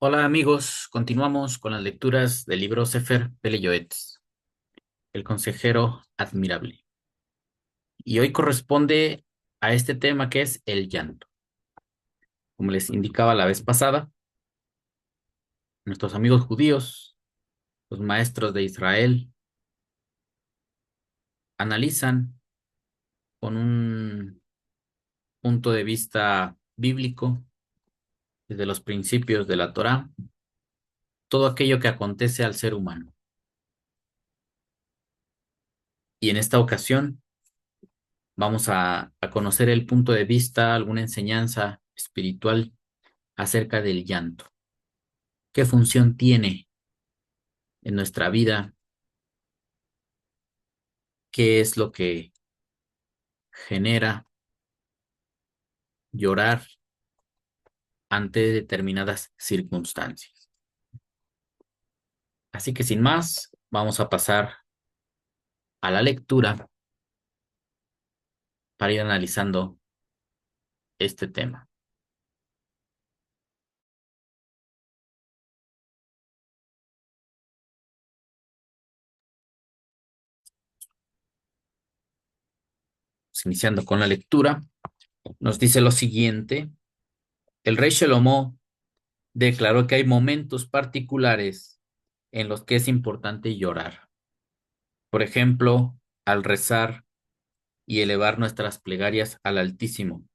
Hola amigos, continuamos con las lecturas del libro Sefer Pele-Yoetz, el consejero admirable. Y hoy corresponde a este tema que es el llanto. Como les indicaba la vez pasada, nuestros amigos judíos, los maestros de Israel, analizan con un punto de vista bíblico, desde los principios de la Torá, todo aquello que acontece al ser humano. Y en esta ocasión vamos a conocer el punto de vista, alguna enseñanza espiritual acerca del llanto. ¿Qué función tiene en nuestra vida? ¿Qué es lo que genera llorar ante determinadas circunstancias? Así que sin más, vamos a pasar a la lectura para ir analizando este tema. Iniciando con la lectura, nos dice lo siguiente: el rey Shelomo declaró que hay momentos particulares en los que es importante llorar. Por ejemplo, al rezar y elevar nuestras plegarias al Altísimo,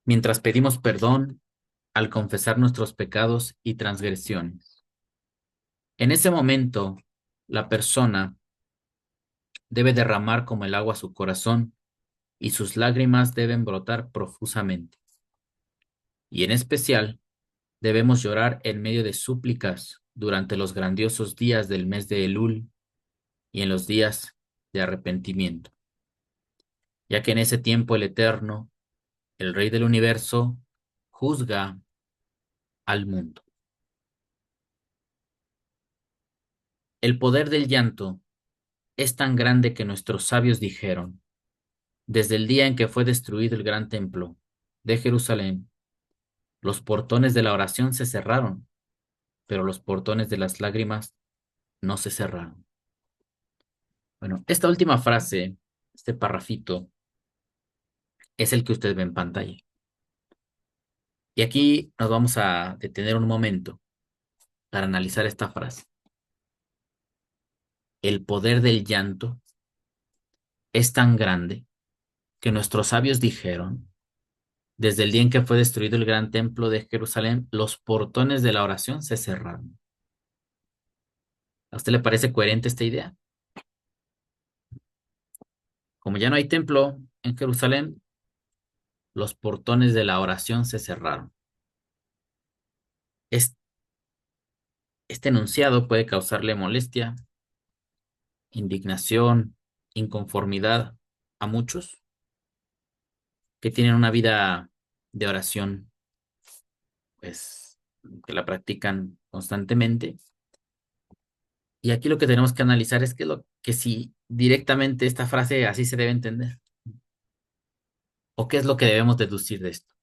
mientras pedimos perdón al confesar nuestros pecados y transgresiones. En ese momento, la persona debe derramar como el agua su corazón y sus lágrimas deben brotar profusamente. Y en especial, debemos llorar en medio de súplicas durante los grandiosos días del mes de Elul y en los días de arrepentimiento, ya que en ese tiempo el Eterno, el Rey del universo, juzga al mundo. El poder del llanto es tan grande que nuestros sabios dijeron: desde el día en que fue destruido el gran templo de Jerusalén, los portones de la oración se cerraron, pero los portones de las lágrimas no se cerraron. Bueno, esta última frase, este parrafito, es el que usted ve en pantalla. Y aquí nos vamos a detener un momento para analizar esta frase. El poder del llanto es tan grande que nuestros sabios dijeron: desde el día en que fue destruido el gran templo de Jerusalén, los portones de la oración se cerraron. ¿A usted le parece coherente esta idea? Como ya no hay templo en Jerusalén, los portones de la oración se cerraron. Es- Este enunciado puede causarle molestia, indignación, inconformidad a muchos que tienen una vida de oración, pues, que la practican constantemente. Y aquí lo que tenemos que analizar es que si directamente esta frase así se debe entender, o qué es lo que debemos deducir de esto.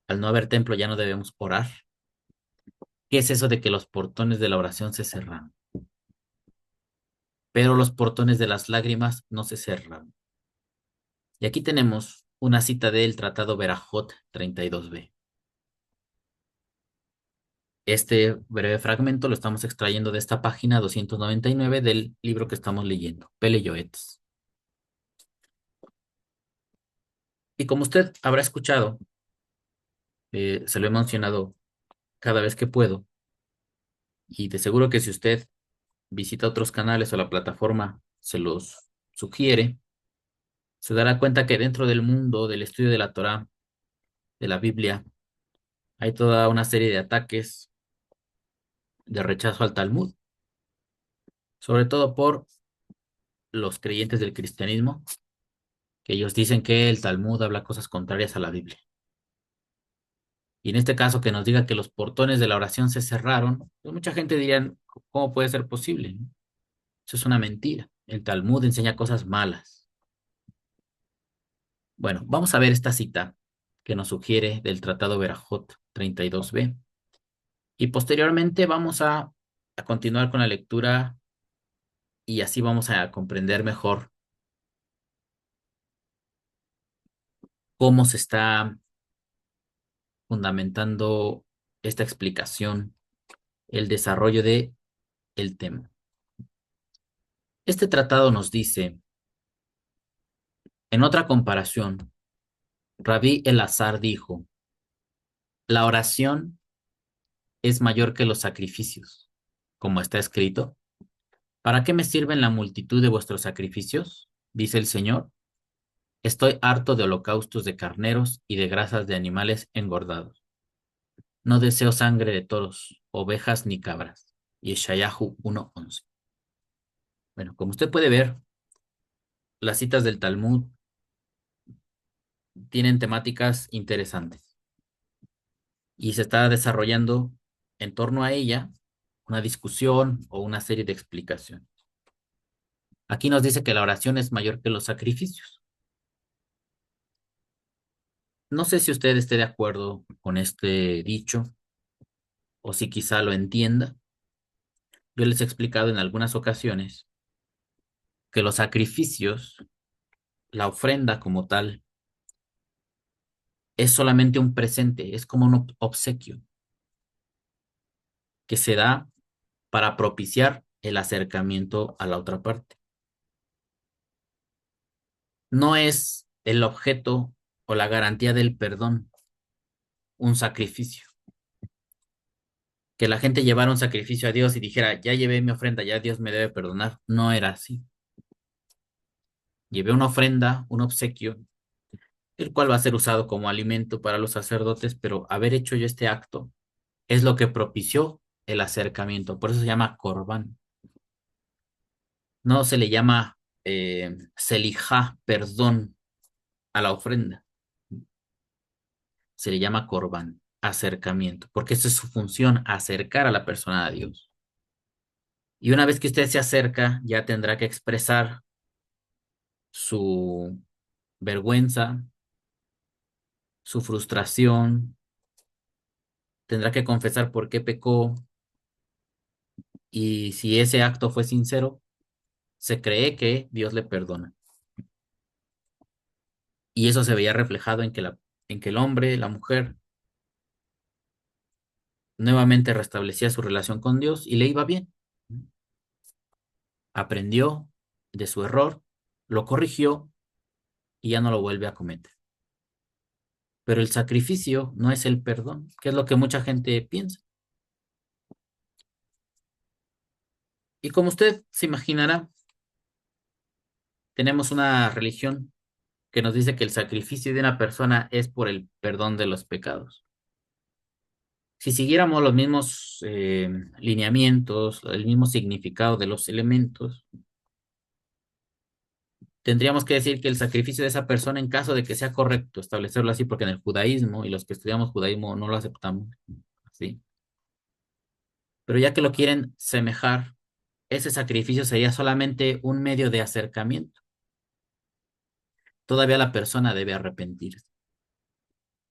Al no haber templo ya no debemos orar. ¿Qué es eso de que los portones de la oración se cerraron, pero los portones de las lágrimas no se cerraron? Y aquí tenemos una cita del Tratado Berajot 32b. Este breve fragmento lo estamos extrayendo de esta página 299 del libro que estamos leyendo, Pele Yoetz. Y como usted habrá escuchado, se lo he mencionado cada vez que puedo, y de seguro que si usted visita otros canales o la plataforma se los sugiere, se dará cuenta que dentro del mundo del estudio de la Torá, de la Biblia, hay toda una serie de ataques de rechazo al Talmud, sobre todo por los creyentes del cristianismo, que ellos dicen que el Talmud habla cosas contrarias a la Biblia. Y en este caso, que nos diga que los portones de la oración se cerraron, pues mucha gente diría: ¿cómo puede ser posible? ¿No? Eso es una mentira. El Talmud enseña cosas malas. Bueno, vamos a ver esta cita que nos sugiere del Tratado Berajot 32b. Y posteriormente vamos a continuar con la lectura y así vamos a comprender mejor cómo se está fundamentando esta explicación, el desarrollo de el tema. Este tratado nos dice, en otra comparación, Rabí Elazar dijo, la oración es mayor que los sacrificios, como está escrito. ¿Para qué me sirven la multitud de vuestros sacrificios? Dice el Señor. Estoy harto de holocaustos de carneros y de grasas de animales engordados. No deseo sangre de toros, ovejas ni cabras. Yeshayahu 1:11. Bueno, como usted puede ver, las citas del Talmud tienen temáticas interesantes y se está desarrollando en torno a ella una discusión o una serie de explicaciones. Aquí nos dice que la oración es mayor que los sacrificios. No sé si usted esté de acuerdo con este dicho o si quizá lo entienda. Yo les he explicado en algunas ocasiones que los sacrificios, la ofrenda como tal, es solamente un presente, es como un obsequio que se da para propiciar el acercamiento a la otra parte. No es el objeto o la garantía del perdón un sacrificio. Que la gente llevara un sacrificio a Dios y dijera, ya llevé mi ofrenda, ya Dios me debe perdonar. No era así. Llevé una ofrenda, un obsequio, el cual va a ser usado como alimento para los sacerdotes, pero haber hecho yo este acto es lo que propició el acercamiento. Por eso se llama corbán. No se le llama selijá, perdón a la ofrenda. Se le llama corbán, acercamiento, porque esa es su función, acercar a la persona a Dios. Y una vez que usted se acerca, ya tendrá que expresar su vergüenza, su frustración, tendrá que confesar por qué pecó y si ese acto fue sincero, se cree que Dios le perdona. Y eso se veía reflejado en que el hombre, la mujer, nuevamente restablecía su relación con Dios y le iba bien. Aprendió de su error, lo corrigió y ya no lo vuelve a cometer. Pero el sacrificio no es el perdón, que es lo que mucha gente piensa. Y como usted se imaginará, tenemos una religión que nos dice que el sacrificio de una persona es por el perdón de los pecados. Si siguiéramos los mismos lineamientos, el mismo significado de los elementos, tendríamos que decir que el sacrificio de esa persona, en caso de que sea correcto establecerlo así, porque en el judaísmo y los que estudiamos judaísmo no lo aceptamos, ¿sí? Pero ya que lo quieren semejar, ese sacrificio sería solamente un medio de acercamiento. Todavía la persona debe arrepentirse,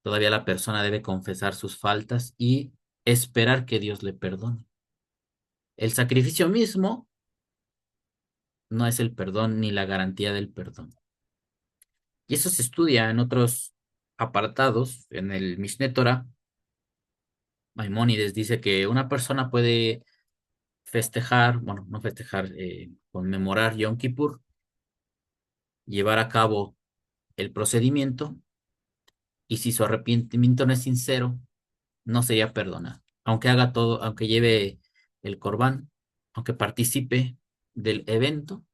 todavía la persona debe confesar sus faltas y esperar que Dios le perdone. El sacrificio mismo no es el perdón ni la garantía del perdón. Y eso se estudia en otros apartados, en el Mishneh Torah. Maimónides dice que una persona puede festejar, bueno, no festejar, conmemorar Yom Kippur, llevar a cabo el procedimiento, y si su arrepentimiento no es sincero, no sería perdonado. Aunque haga todo, aunque lleve el corbán, aunque participe del evento,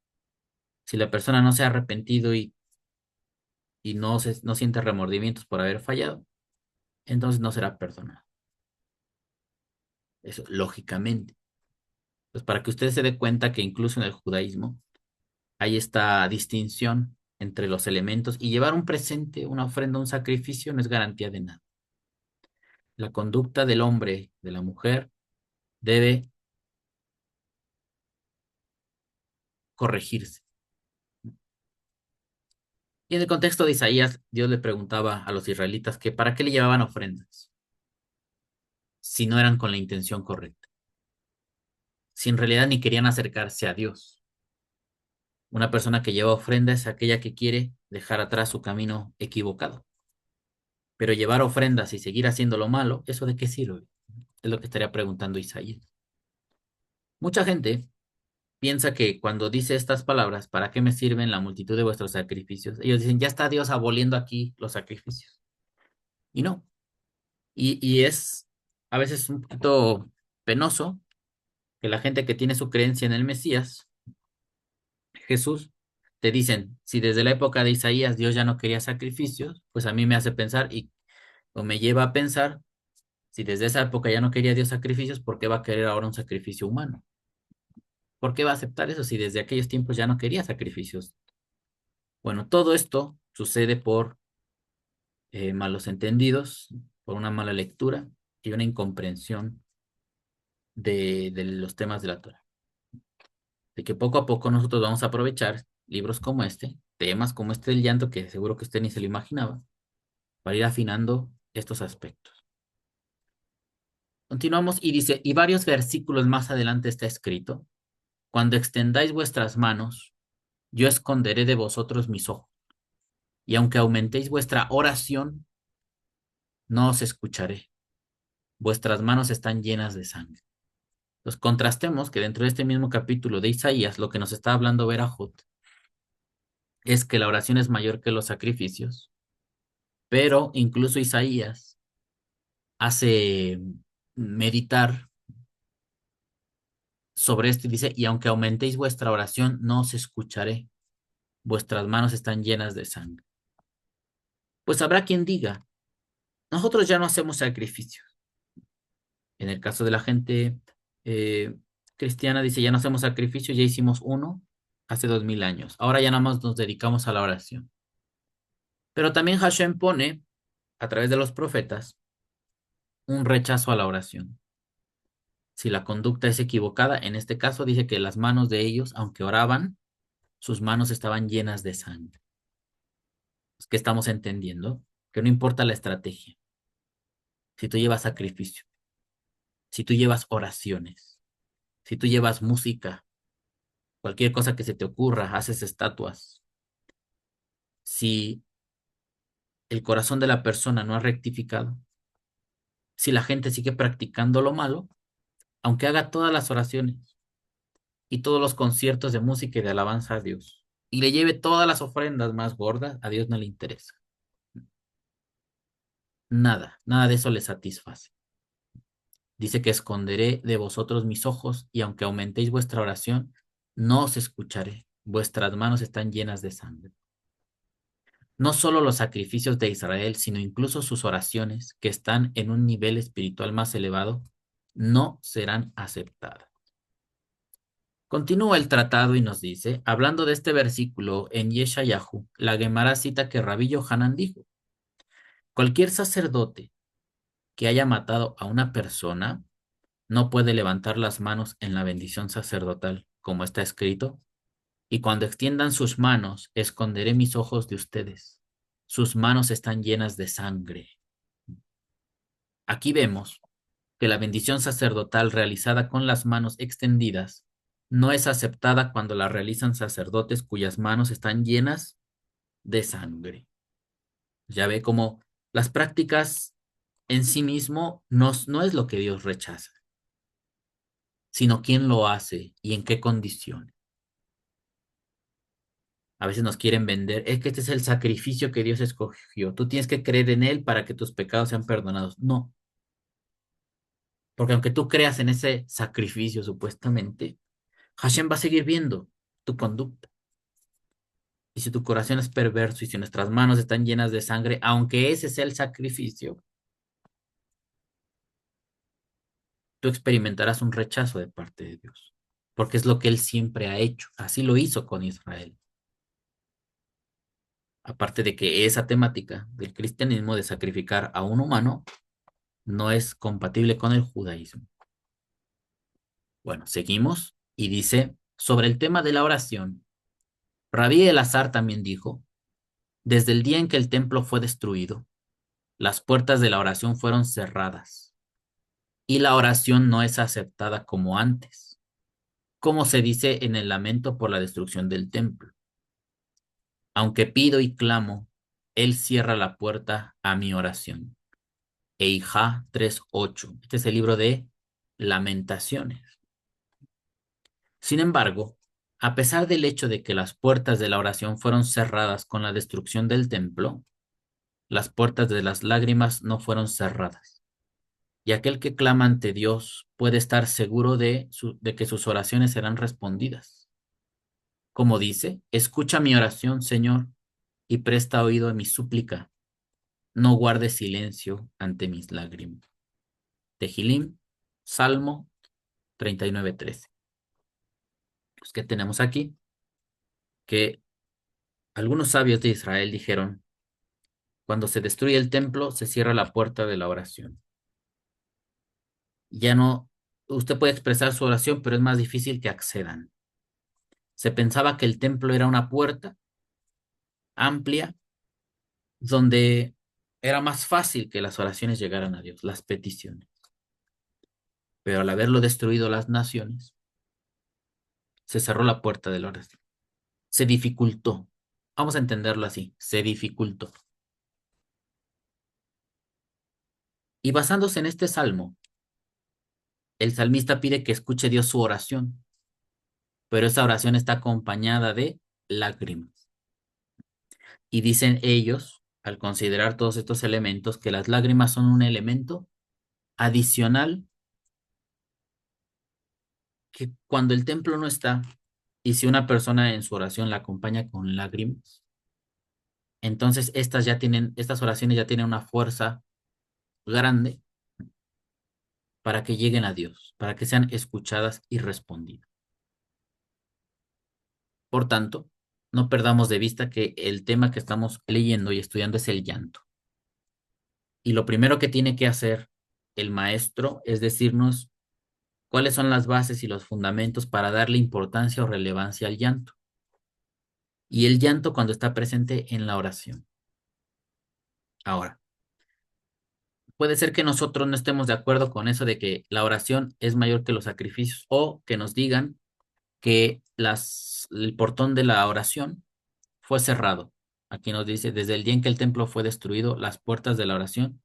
si la persona no se ha arrepentido y no siente remordimientos por haber fallado, entonces no será perdonado. Eso, lógicamente. Pues para que usted se dé cuenta que incluso en el judaísmo hay esta distinción entre los elementos y llevar un presente, una ofrenda, un sacrificio no es garantía de nada. La conducta del hombre, de la mujer, debe corregirse. Y en el contexto de Isaías, Dios le preguntaba a los israelitas que para qué le llevaban ofrendas. si no eran con la intención correcta, si en realidad ni querían acercarse a Dios. Una persona que lleva ofrenda es aquella que quiere dejar atrás su camino equivocado. Pero llevar ofrendas y seguir haciendo lo malo, ¿eso de qué sirve? Es lo que estaría preguntando Isaías. Mucha gente piensa que cuando dice estas palabras, ¿para qué me sirven la multitud de vuestros sacrificios? Ellos dicen, ya está Dios aboliendo aquí los sacrificios. Y no. Y es a veces un poquito penoso que la gente que tiene su creencia en el Mesías, Jesús, te dicen, si desde la época de Isaías Dios ya no quería sacrificios, pues a mí me hace pensar o me lleva a pensar, si desde esa época ya no quería Dios sacrificios, ¿por qué va a querer ahora un sacrificio humano? ¿Por qué va a aceptar eso si desde aquellos tiempos ya no quería sacrificios? Bueno, todo esto sucede por malos entendidos, por una mala lectura y una incomprensión de los temas de la Torah. De que poco a poco nosotros vamos a aprovechar libros como este, temas como este del llanto, que seguro que usted ni se lo imaginaba, para ir afinando estos aspectos. Continuamos y dice, y varios versículos más adelante está escrito, cuando extendáis vuestras manos, yo esconderé de vosotros mis ojos, y aunque aumentéis vuestra oración, no os escucharé. Vuestras manos están llenas de sangre. Entonces contrastemos que dentro de este mismo capítulo de Isaías, lo que nos está hablando Berajot es que la oración es mayor que los sacrificios, pero incluso Isaías hace meditar sobre esto y dice, y aunque aumentéis vuestra oración, no os escucharé, vuestras manos están llenas de sangre. Pues habrá quien diga, nosotros ya no hacemos sacrificios. En el caso de la gente eh, cristiana, dice, ya no hacemos sacrificios, ya hicimos uno hace 2000 años. Ahora ya nada más nos dedicamos a la oración. Pero también Hashem pone, a través de los profetas, un rechazo a la oración. Si la conducta es equivocada, en este caso dice que las manos de ellos, aunque oraban, sus manos estaban llenas de sangre. Es que estamos entendiendo que no importa la estrategia, si tú llevas sacrificio, si tú llevas oraciones, si tú llevas música, cualquier cosa que se te ocurra, haces estatuas, si el corazón de la persona no ha rectificado, si la gente sigue practicando lo malo, aunque haga todas las oraciones y todos los conciertos de música y de alabanza a Dios, y le lleve todas las ofrendas más gordas, a Dios no le interesa. Nada, nada de eso le satisface. Dice que esconderé de vosotros mis ojos, y aunque aumentéis vuestra oración, no os escucharé. Vuestras manos están llenas de sangre. No solo los sacrificios de Israel, sino incluso sus oraciones, que están en un nivel espiritual más elevado, no serán aceptadas. Continúa el tratado y nos dice, hablando de este versículo en Yeshayahu, la Gemara cita que Rabí Yohanan dijo, cualquier sacerdote que haya matado a una persona no puede levantar las manos en la bendición sacerdotal, como está escrito, y cuando extiendan sus manos, esconderé mis ojos de ustedes. Sus manos están llenas de sangre. Aquí vemos que la bendición sacerdotal realizada con las manos extendidas no es aceptada cuando la realizan sacerdotes cuyas manos están llenas de sangre. Ya ve cómo las prácticas en sí mismo no es lo que Dios rechaza, sino quién lo hace y en qué condiciones. A veces nos quieren vender, es que este es el sacrificio que Dios escogió. Tú tienes que creer en Él para que tus pecados sean perdonados. No, porque aunque tú creas en ese sacrificio supuestamente, Hashem va a seguir viendo tu conducta. Y si tu corazón es perverso y si nuestras manos están llenas de sangre, aunque ese sea el sacrificio, tú experimentarás un rechazo de parte de Dios, porque es lo que Él siempre ha hecho. Así lo hizo con Israel. Aparte de que esa temática del cristianismo de sacrificar a un humano no es compatible con el judaísmo. Bueno, seguimos y dice, sobre el tema de la oración, Rabí Elazar también dijo, desde el día en que el templo fue destruido, las puertas de la oración fueron cerradas. y la oración no es aceptada como antes, como se dice en el lamento por la destrucción del templo. Aunque pido y clamo, Él cierra la puerta a mi oración. Eija 3:8. Este es el libro de Lamentaciones. Sin embargo, a pesar del hecho de que las puertas de la oración fueron cerradas con la destrucción del templo, las puertas de las lágrimas no fueron cerradas. Y aquel que clama ante Dios puede estar seguro de que sus oraciones serán respondidas. Como dice, escucha mi oración, Señor, y presta oído a mi súplica. No guardes silencio ante mis lágrimas. Tehilim, Salmo 39:13. Pues, ¿qué tenemos aquí? Que algunos sabios de Israel dijeron, cuando se destruye el templo, se cierra la puerta de la oración. Ya no, usted puede expresar su oración, pero es más difícil que accedan. Se pensaba que el templo era una puerta amplia donde era más fácil que las oraciones llegaran a Dios, las peticiones. Pero al haberlo destruido las naciones, se cerró la puerta de la oración. Se dificultó. Vamos a entenderlo así, se dificultó. Y basándose en este salmo, el salmista pide que escuche Dios su oración, pero esa oración está acompañada de lágrimas. Y dicen ellos, al considerar todos estos elementos, que las lágrimas son un elemento adicional que cuando el templo no está y si una persona en su oración la acompaña con lágrimas, entonces estas oraciones ya tienen una fuerza grande para que lleguen a Dios, para que sean escuchadas y respondidas. Por tanto, no perdamos de vista que el tema que estamos leyendo y estudiando es el llanto. Y lo primero que tiene que hacer el maestro es decirnos cuáles son las bases y los fundamentos para darle importancia o relevancia al llanto. Y el llanto cuando está presente en la oración. Ahora, puede ser que nosotros no estemos de acuerdo con eso de que la oración es mayor que los sacrificios o que nos digan que el portón de la oración fue cerrado. Aquí nos dice, desde el día en que el templo fue destruido, las puertas de la oración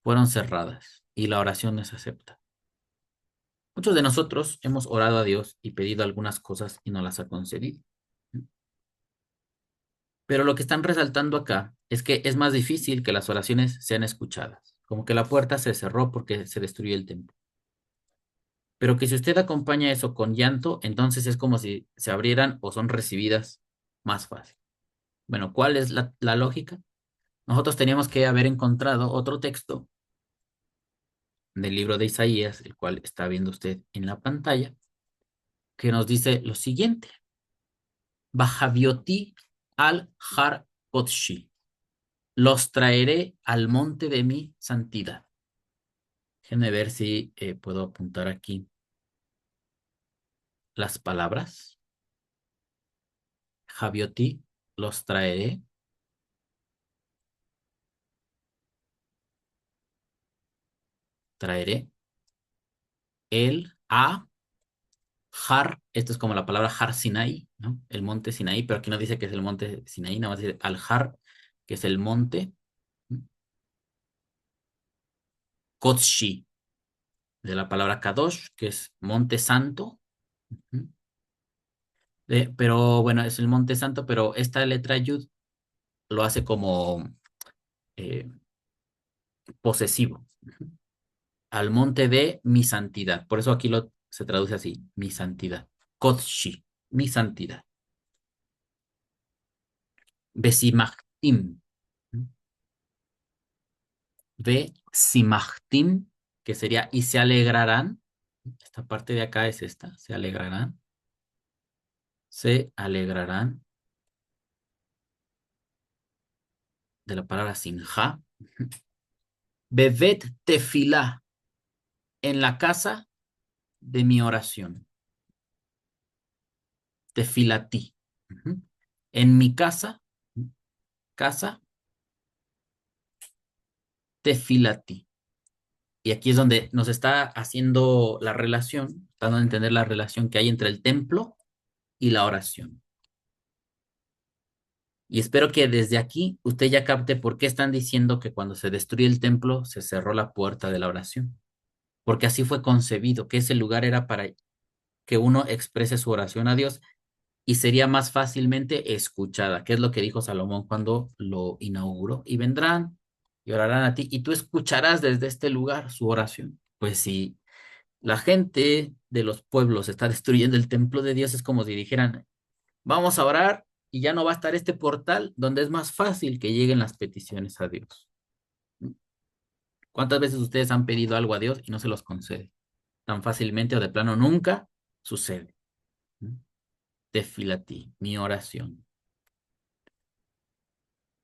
fueron cerradas y la oración no se acepta. Muchos de nosotros hemos orado a Dios y pedido algunas cosas y no las ha concedido. Pero lo que están resaltando acá es que es más difícil que las oraciones sean escuchadas, como que la puerta se cerró porque se destruyó el templo. Pero que si usted acompaña eso con llanto, entonces es como si se abrieran o son recibidas más fácil. Bueno, ¿cuál es la lógica? Nosotros teníamos que haber encontrado otro texto del libro de Isaías, el cual está viendo usted en la pantalla, que nos dice lo siguiente. Bajavioti al Har Kotshi. Los traeré al monte de mi santidad. Déjenme ver si puedo apuntar aquí las palabras. Javioti, los traeré. Traeré el a Har. Esto es como la palabra Har Sinai, ¿no? El monte Sinaí, pero aquí no dice que es el monte Sinaí, nada más dice al Har, que es el monte Kotshi, de la palabra Kadosh, que es monte santo. Ujú. Pero bueno, es el monte santo, pero esta letra Yud lo hace como eh, posesivo. Ujú. Al monte de mi santidad. Por eso aquí se traduce así, mi santidad. Kotshi, mi santidad. Besimachtim. Besimachtim, que sería y se alegrarán. Esta parte de acá es esta, se alegrarán. Se alegrarán de la palabra sinja. Bevet tefilá, en la casa de mi oración. Tefilati. Ujú. En mi casa, casa, tefilati. Y aquí es donde nos está haciendo la relación, dando a entender la relación que hay entre el templo y la oración. Y espero que desde aquí usted ya capte por qué están diciendo que cuando se destruye el templo se cerró la puerta de la oración. Porque así fue concebido, que ese lugar era para que uno exprese su oración a Dios y sería más fácilmente escuchada, que es lo que dijo Salomón cuando lo inauguró. Y vendrán y orarán a ti y tú escucharás desde este lugar su oración. Pues si la gente de los pueblos está destruyendo el templo de Dios, es como si dijeran, vamos a orar y ya no va a estar este portal donde es más fácil que lleguen las peticiones a Dios. ¿Cuántas veces ustedes han pedido algo a Dios y no se los concede? Tan fácilmente o de plano nunca sucede. Tefilati, mi oración,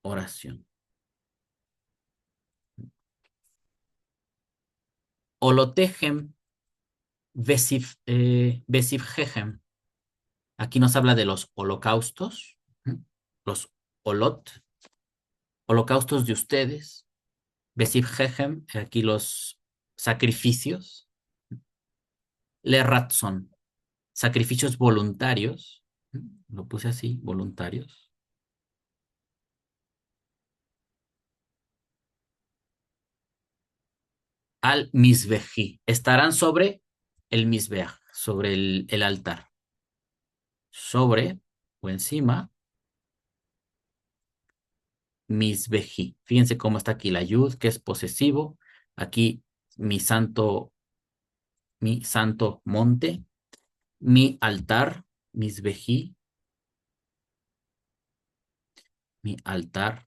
oración. Olotejem vesivjejem. Aquí nos habla de los holocaustos, los olot, holocaustos de ustedes. Vesivjejem, aquí los sacrificios. Le ratson, sacrificios voluntarios. Lo puse así, voluntarios. Al misbeji, estarán sobre el misbeach, sobre el altar. Sobre o encima misbeji. Fíjense cómo está aquí la yud, que es posesivo. Aquí mi santo monte, mi altar, misbeji, mi altar.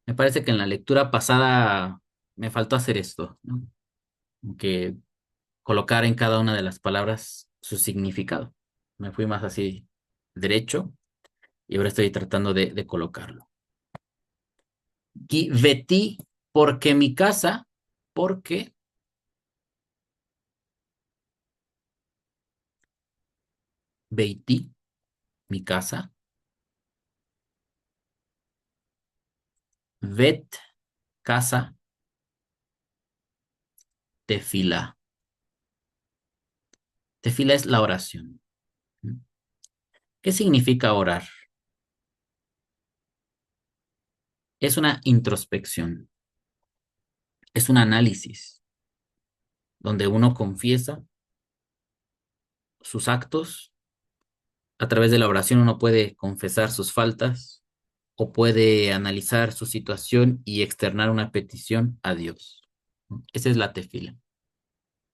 Me parece que en la lectura pasada me faltó hacer esto, ¿no? Que colocar en cada una de las palabras su significado. Me fui más así derecho y ahora estoy tratando de colocarlo. Y vetí, porque mi casa, porque veití, mi casa, vet, casa, tefila. Tefila es la oración. ¿Qué significa orar? Es una introspección, es un análisis donde uno confiesa sus actos. A través de la oración uno puede confesar sus faltas o puede analizar su situación y externar una petición a Dios. Esa es la tefila,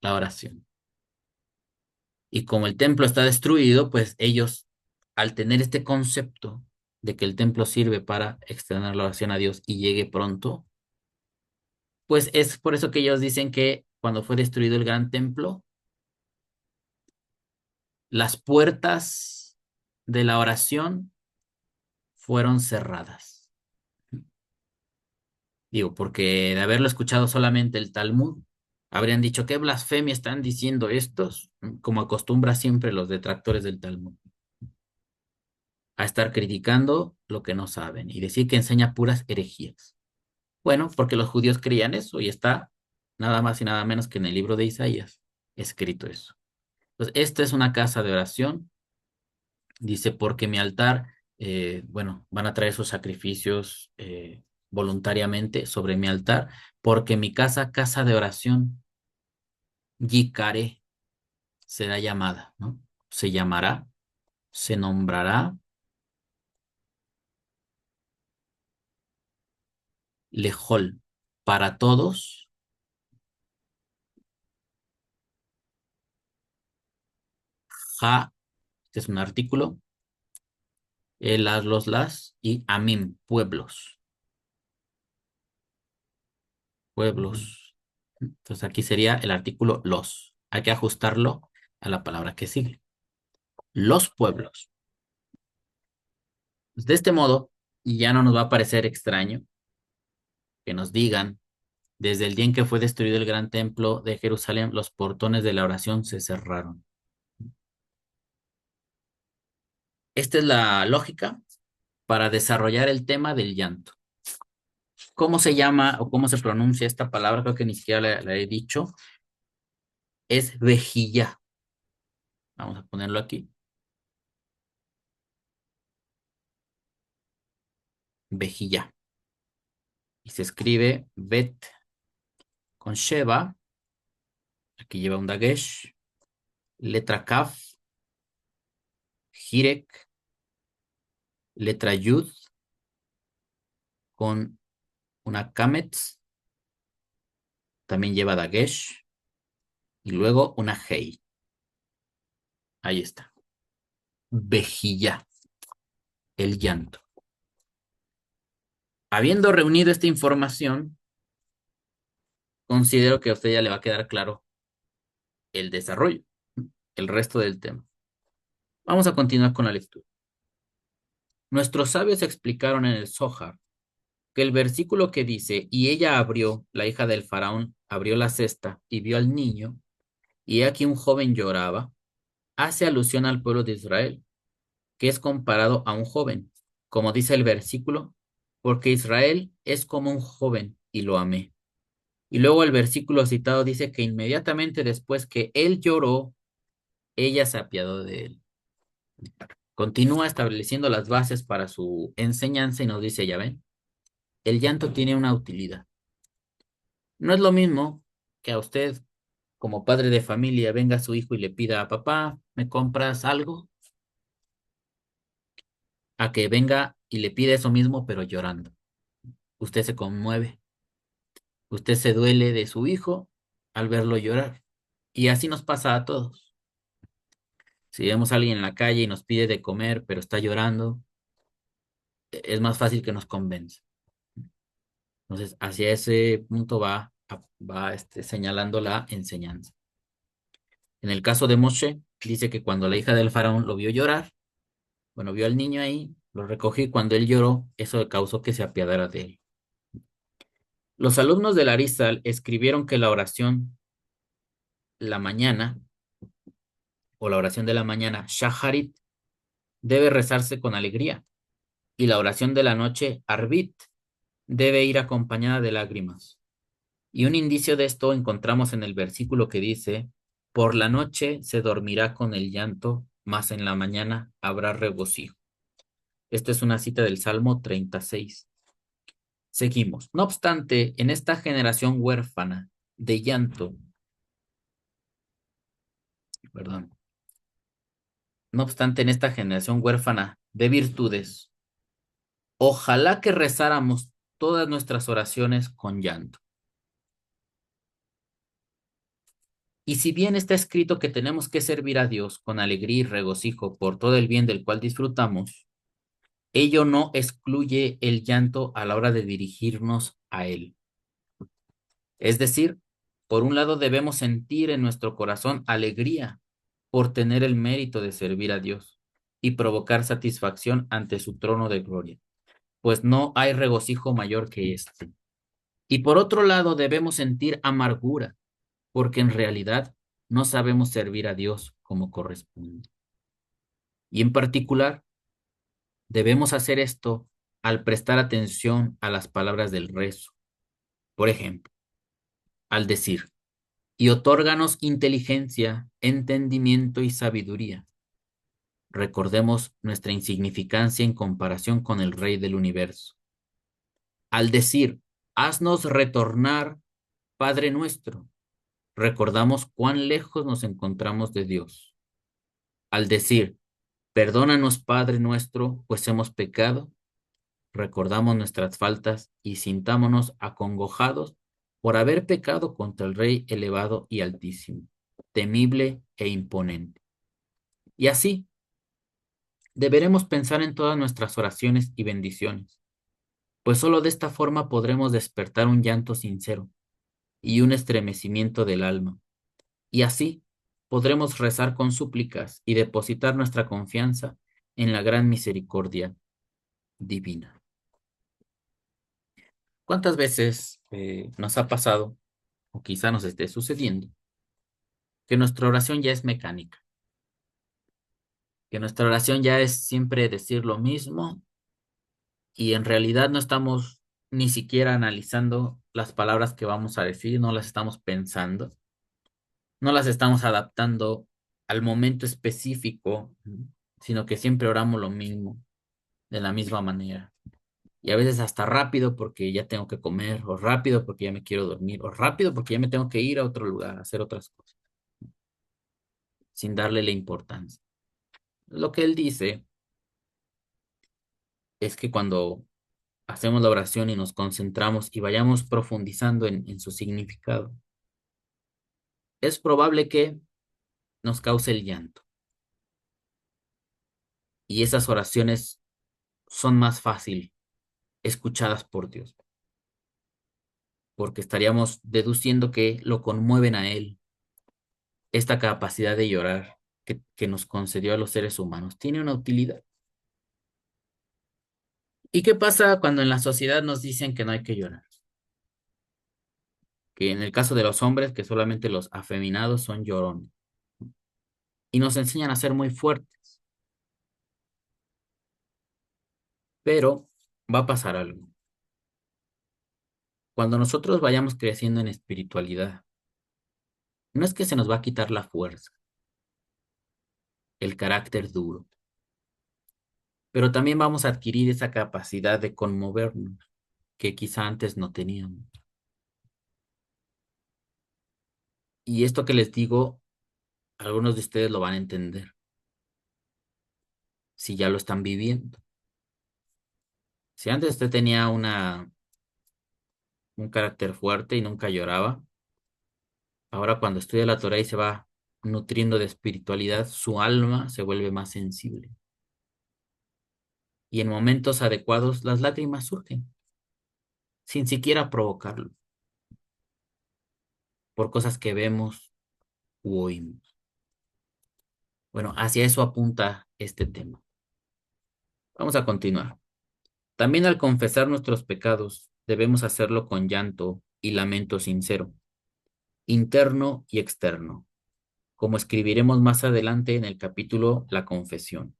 la oración. Y como el templo está destruido, pues ellos, al tener este concepto de que el templo sirve para externar la oración a Dios y llegue pronto, pues es por eso que ellos dicen que cuando fue destruido el gran templo, las puertas de la oración fueron cerradas. Digo, porque de haberlo escuchado solamente el Talmud, habrían dicho, ¿qué blasfemia están diciendo estos? Como acostumbra siempre los detractores del Talmud, a estar criticando lo que no saben y decir que enseña puras herejías. Bueno, porque los judíos creían eso y está nada más y nada menos que en el libro de Isaías escrito eso. Entonces, esta es una casa de oración. Dice, porque mi altar, bueno, van a traer sus sacrificios voluntariamente sobre mi altar, porque mi casa, casa de oración, Yicaré, será llamada, ¿no? Se llamará, se nombrará Lejol, para todos, Ja, que es un artículo, las, y Amim, pueblos, pueblos. Entonces aquí sería el artículo los. Hay que ajustarlo a la palabra que sigue. Los pueblos. Pues de este modo, ya no nos va a parecer extraño que nos digan, desde el día en que fue destruido el gran templo de Jerusalén, los portones de la oración se cerraron. Esta es la lógica para desarrollar el tema del llanto. ¿Cómo se llama o cómo se pronuncia esta palabra? Creo que ni siquiera la he dicho. Es vejilla. Vamos a ponerlo aquí. Vejilla. Y se escribe Bet con Sheva. Aquí lleva un dagesh. Letra Kaf. Hirek. Letra Yud con una Kametz. También lleva dagesh. Y luego una Hei. Ahí está. Vejilla. El llanto. Habiendo reunido esta información, considero que a usted ya le va a quedar claro el desarrollo, el resto del tema. Vamos a continuar con la lectura. Nuestros sabios explicaron en el Zohar que el versículo que dice, y ella abrió, la hija del faraón, abrió la cesta y vio al niño, y he aquí un joven lloraba, hace alusión al pueblo de Israel, que es comparado a un joven, como dice el versículo, porque Israel es como un joven y lo amé. Y luego el versículo citado dice que inmediatamente después que él lloró, ella se apiadó de él. Continúa estableciendo las bases para su enseñanza y nos dice, ya ven, el llanto tiene una utilidad. No es lo mismo que a usted, como padre de familia, venga su hijo y le pida a papá, ¿me compras algo? A que venga y le pida eso mismo, pero llorando. Usted se conmueve, usted se duele de su hijo al verlo llorar. Y así nos pasa a todos. Si vemos a alguien en la calle y nos pide de comer, pero está llorando, es más fácil que nos convenza. Entonces, hacia ese punto va señalando la enseñanza. En el caso de Moshe, dice que cuando la hija del faraón lo vio llorar, bueno, vio al niño ahí, lo recogió y cuando él lloró, eso causó que se apiadara de él. Los alumnos de Larizal escribieron que la oración la mañana, o la oración de la mañana, Shaharit, debe rezarse con alegría, y la oración de la noche, Arbit, debe ir acompañada de lágrimas. Y un indicio de esto encontramos en el versículo que dice, por la noche se dormirá con el llanto, mas en la mañana habrá regocijo. Esta es una cita del Salmo 36. Seguimos. No obstante, en esta generación huérfana de llanto, perdón, no obstante, en esta generación huérfana de virtudes, ojalá que rezáramos todas nuestras oraciones con llanto. Y si bien está escrito que tenemos que servir a Dios con alegría y regocijo por todo el bien del cual disfrutamos, ello no excluye el llanto a la hora de dirigirnos a Él. Es decir, por un lado debemos sentir en nuestro corazón alegría por tener el mérito de servir a Dios y provocar satisfacción ante su trono de gloria, pues no hay regocijo mayor que este. Y por otro lado debemos sentir amargura, porque en realidad no sabemos servir a Dios como corresponde. Y en particular, debemos hacer esto al prestar atención a las palabras del rezo. Por ejemplo, al decir, y otórganos inteligencia, entendimiento y sabiduría. Recordemos nuestra insignificancia en comparación con el Rey del universo. Al decir, haznos retornar, Padre nuestro, recordamos cuán lejos nos encontramos de Dios. Al decir, perdónanos, Padre nuestro, pues hemos pecado, recordamos nuestras faltas y sintámonos acongojados por haber pecado contra el Rey elevado y altísimo, temible e imponente. Y así, deberemos pensar en todas nuestras oraciones y bendiciones, pues sólo de esta forma podremos despertar un llanto sincero y un estremecimiento del alma, y así podremos rezar con súplicas y depositar nuestra confianza en la gran misericordia divina. ¿Cuántas veces nos ha pasado, o quizá nos esté sucediendo, que nuestra oración ya es mecánica, que nuestra oración ya es siempre decir lo mismo y en realidad no estamos ni siquiera analizando las palabras que vamos a decir, no las estamos pensando, no las estamos adaptando al momento específico, sino que siempre oramos lo mismo, de la misma manera. Y a veces hasta rápido porque ya tengo que comer, o rápido porque ya me quiero dormir, o rápido porque ya me tengo que ir a otro lugar a hacer otras cosas, sin darle la importancia. Lo que él dice es que cuando hacemos la oración y nos concentramos y vayamos profundizando en su significado, es probable que nos cause el llanto. Y esas oraciones son más fácil escuchadas por Dios, porque estaríamos deduciendo que lo conmueven a Él, esta capacidad de llorar que nos concedió a los seres humanos. Tiene una utilidad. ¿Y qué pasa cuando en la sociedad nos dicen que no hay que llorar? Que en el caso de los hombres, que solamente los afeminados son llorones. Y nos enseñan a ser muy fuertes. Pero va a pasar algo. Cuando nosotros vayamos creciendo en espiritualidad, no es que se nos va a quitar la fuerza, el carácter duro, pero también vamos a adquirir esa capacidad de conmovernos que quizá antes no teníamos. Y esto que les digo, algunos de ustedes lo van a entender si ya lo están viviendo. Si antes usted tenía un carácter fuerte y nunca lloraba, ahora cuando estudia la Torah y se va nutriendo de espiritualidad, su alma se vuelve más sensible. Y en momentos adecuados las lágrimas surgen, sin siquiera provocarlo, por cosas que vemos u oímos. Bueno, hacia eso apunta este tema. Vamos a continuar. También al confesar nuestros pecados, debemos hacerlo con llanto y lamento sincero, interno y externo, como escribiremos más adelante en el capítulo La Confesión.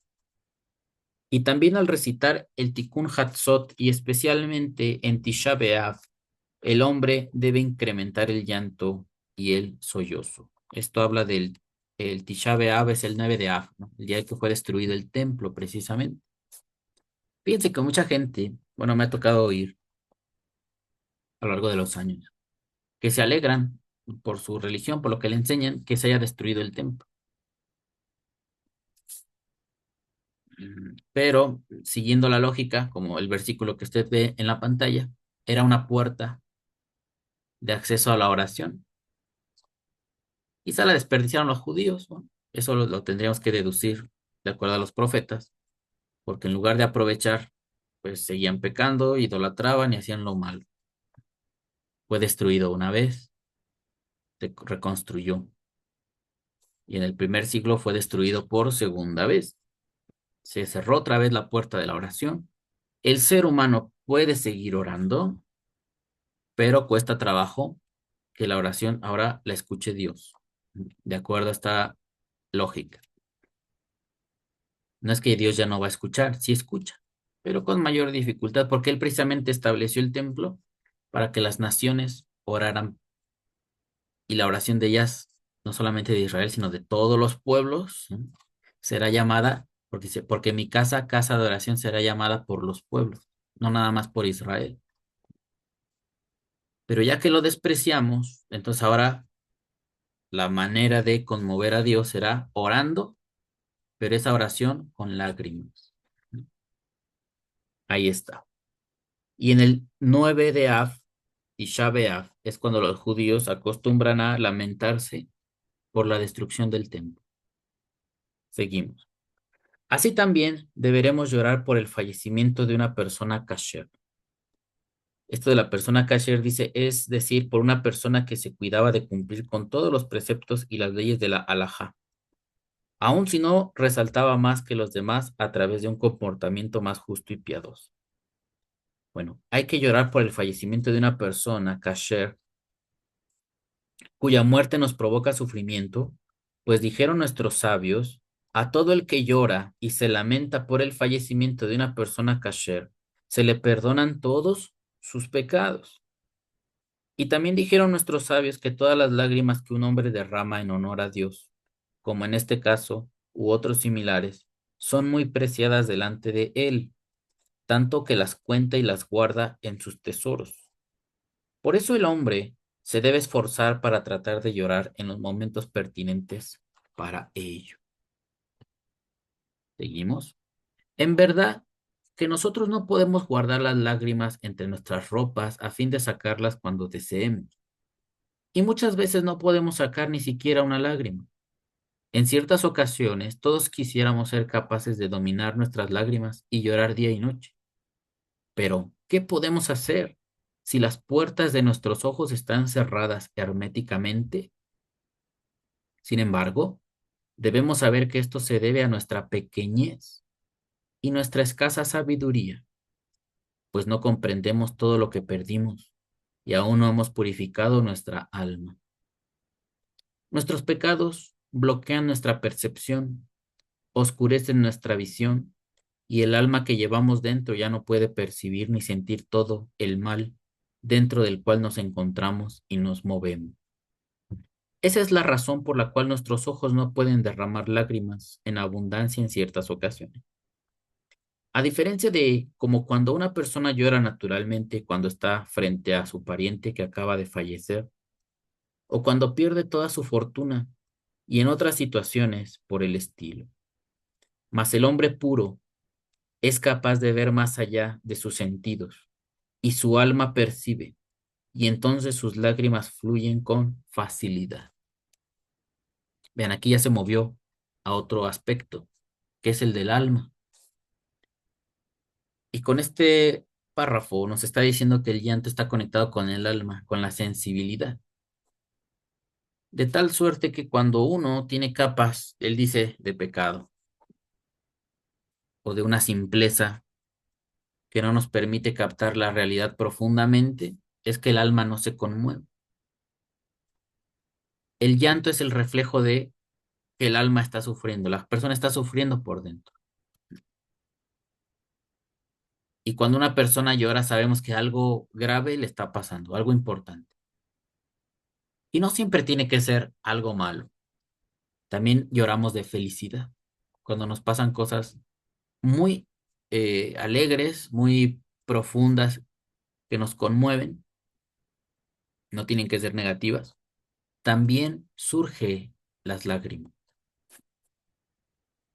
Y también al recitar el Tikkun Hatzot y especialmente en Tisha B'Av, el hombre debe incrementar el llanto y el sollozo. Esto habla del el Tisha B'Av, es el 9 de Av, ¿no? El día que fue destruido el templo, precisamente. Fíjense que mucha gente, bueno, me ha tocado oír a lo largo de los años, que se alegran por su religión, por lo que le enseñan, que se haya destruido el templo. Pero siguiendo la lógica, como el versículo que usted ve en la pantalla, era una puerta de acceso a la oración. Quizá la desperdiciaron los judíos, ¿no? Eso lo tendríamos que deducir de acuerdo a los profetas, porque en lugar de aprovechar, pues seguían pecando, idolatraban y hacían lo malo. Fue destruido una vez, se reconstruyó, y en el primer siglo fue destruido por segunda vez. Se cerró otra vez la puerta de la oración. El ser humano puede seguir orando, pero cuesta trabajo que la oración ahora la escuche Dios, de acuerdo a esta lógica. No es que Dios ya no va a escuchar, sí escucha, pero con mayor dificultad, porque Él precisamente estableció el templo para que las naciones oraran, y la oración de ellas, no solamente de Israel, sino de todos los pueblos, ¿sí? Será llamada, porque mi casa, casa de oración, será llamada por los pueblos, no nada más por Israel. Pero ya que lo despreciamos, entonces ahora la manera de conmover a Dios será orando, pero esa oración con lágrimas. Ahí está. Y en el 9 de Av y B'Av es cuando los judíos acostumbran a lamentarse por la destrucción del templo. Seguimos. Así también deberemos llorar por el fallecimiento de una persona kasher. Esto de la persona kasher dice, es decir, por una persona que se cuidaba de cumplir con todos los preceptos y las leyes de la halajá, aun si no resaltaba más que los demás a través de un comportamiento más justo y piadoso. Bueno, hay que llorar por el fallecimiento de una persona kasher cuya muerte nos provoca sufrimiento, pues dijeron nuestros sabios, a todo el que llora y se lamenta por el fallecimiento de una persona kasher, se le perdonan todos sus pecados. Y también dijeron nuestros sabios que todas las lágrimas que un hombre derrama en honor a Dios, como en este caso u otros similares, son muy preciadas delante de Él, tanto que las cuenta y las guarda en sus tesoros. Por eso el hombre se debe esforzar para tratar de llorar en los momentos pertinentes para ello. ¿Seguimos? En verdad que nosotros no podemos guardar las lágrimas entre nuestras ropas a fin de sacarlas cuando deseemos. Y muchas veces no podemos sacar ni siquiera una lágrima. En ciertas ocasiones todos quisiéramos ser capaces de dominar nuestras lágrimas y llorar día y noche. Pero, ¿qué podemos hacer si las puertas de nuestros ojos están cerradas herméticamente? Sin embargo, debemos saber que esto se debe a nuestra pequeñez y nuestra escasa sabiduría, pues no comprendemos todo lo que perdimos y aún no hemos purificado nuestra alma. Nuestros pecados bloquean nuestra percepción, oscurecen nuestra visión y el alma que llevamos dentro ya no puede percibir ni sentir todo el mal dentro del cual nos encontramos y nos movemos. Esa es la razón por la cual nuestros ojos no pueden derramar lágrimas en abundancia en ciertas ocasiones. A diferencia de como cuando una persona llora naturalmente cuando está frente a su pariente que acaba de fallecer, o cuando pierde toda su fortuna, y en otras situaciones por el estilo. Mas el hombre puro es capaz de ver más allá de sus sentidos, y su alma percibe, y entonces sus lágrimas fluyen con facilidad. Vean, aquí ya se movió a otro aspecto, que es el del alma. Y con este párrafo nos está diciendo que el llanto está conectado con el alma, con la sensibilidad. De tal suerte que cuando uno tiene capas, él dice, de pecado o de una simpleza que no nos permite captar la realidad profundamente, es que el alma no se conmueve. El llanto es el reflejo de que el alma está sufriendo, la persona está sufriendo por dentro. Y cuando una persona llora, sabemos que algo grave le está pasando, algo importante. Y no siempre tiene que ser algo malo. También lloramos de felicidad. Cuando nos pasan cosas muy alegres, muy profundas, que nos conmueven, no tienen que ser negativas, también surge las lágrimas.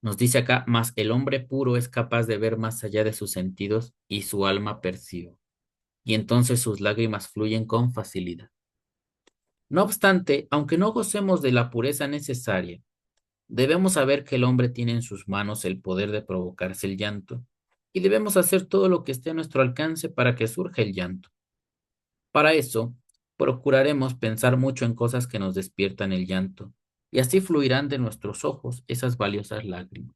Nos dice acá, mas el hombre puro es capaz de ver más allá de sus sentidos y su alma percibe, y entonces sus lágrimas fluyen con facilidad. No obstante, aunque no gocemos de la pureza necesaria, debemos saber que el hombre tiene en sus manos el poder de provocarse el llanto, y debemos hacer todo lo que esté a nuestro alcance para que surja el llanto. Para eso, procuraremos pensar mucho en cosas que nos despiertan el llanto, y así fluirán de nuestros ojos esas valiosas lágrimas.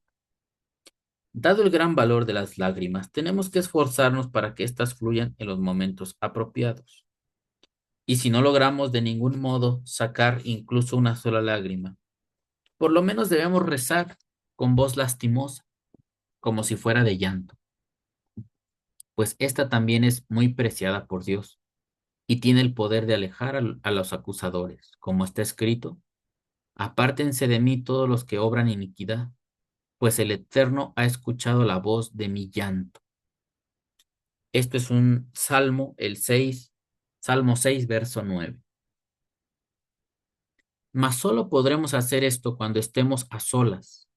Dado el gran valor de las lágrimas, tenemos que esforzarnos para que éstas fluyan en los momentos apropiados. Y si no logramos de ningún modo sacar incluso una sola lágrima, por lo menos debemos rezar con voz lastimosa, como si fuera de llanto, pues esta también es muy preciada por Dios y tiene el poder de alejar a los acusadores, como está escrito, apártense de mí todos los que obran iniquidad, pues el Eterno ha escuchado la voz de mi llanto. Esto es un salmo, el 6, Salmo 6, verso 9. Mas solo podremos hacer esto cuando estemos a solas,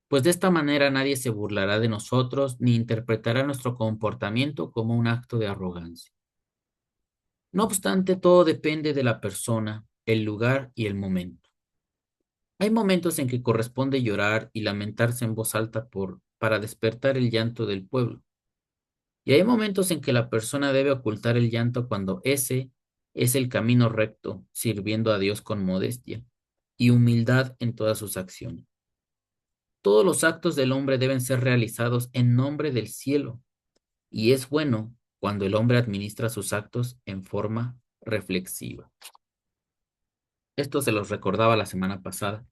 pues de esta manera nadie se burlará de nosotros ni interpretará nuestro comportamiento como un acto de arrogancia. No obstante, todo depende de la persona, el lugar y el momento. Hay momentos en que corresponde llorar y lamentarse en voz alta para despertar el llanto del pueblo. Y hay momentos en que la persona debe ocultar el llanto cuando ese es el camino recto, sirviendo a Dios con modestia y humildad en todas sus acciones. Todos los actos del hombre deben ser realizados en nombre del cielo, y es bueno cuando el hombre administra sus actos en forma reflexiva. Esto se los recordaba la semana pasada,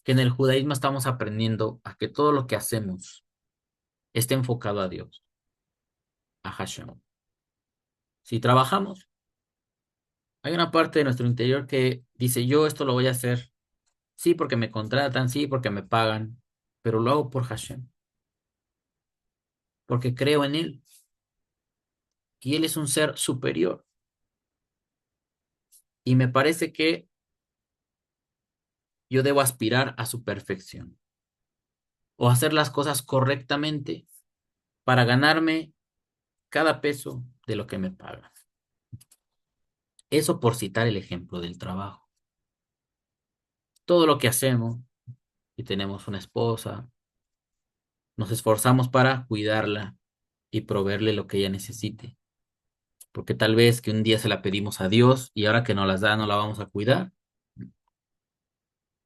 que en el judaísmo estamos aprendiendo a que todo lo que hacemos esté enfocado a Dios, a Hashem. Si trabajamos, hay una parte de nuestro interior que dice, yo esto lo voy a hacer, sí porque me contratan, sí porque me pagan, pero lo hago por Hashem, porque creo en Él y Él es un ser superior. Y me parece que yo debo aspirar a su perfección o hacer las cosas correctamente para ganarme cada peso de lo que me pagan. Eso por citar el ejemplo del trabajo. Todo lo que hacemos, y tenemos una esposa, nos esforzamos para cuidarla y proveerle lo que ella necesite. Porque tal vez que un día se la pedimos a Dios y ahora que nos las da no la vamos a cuidar.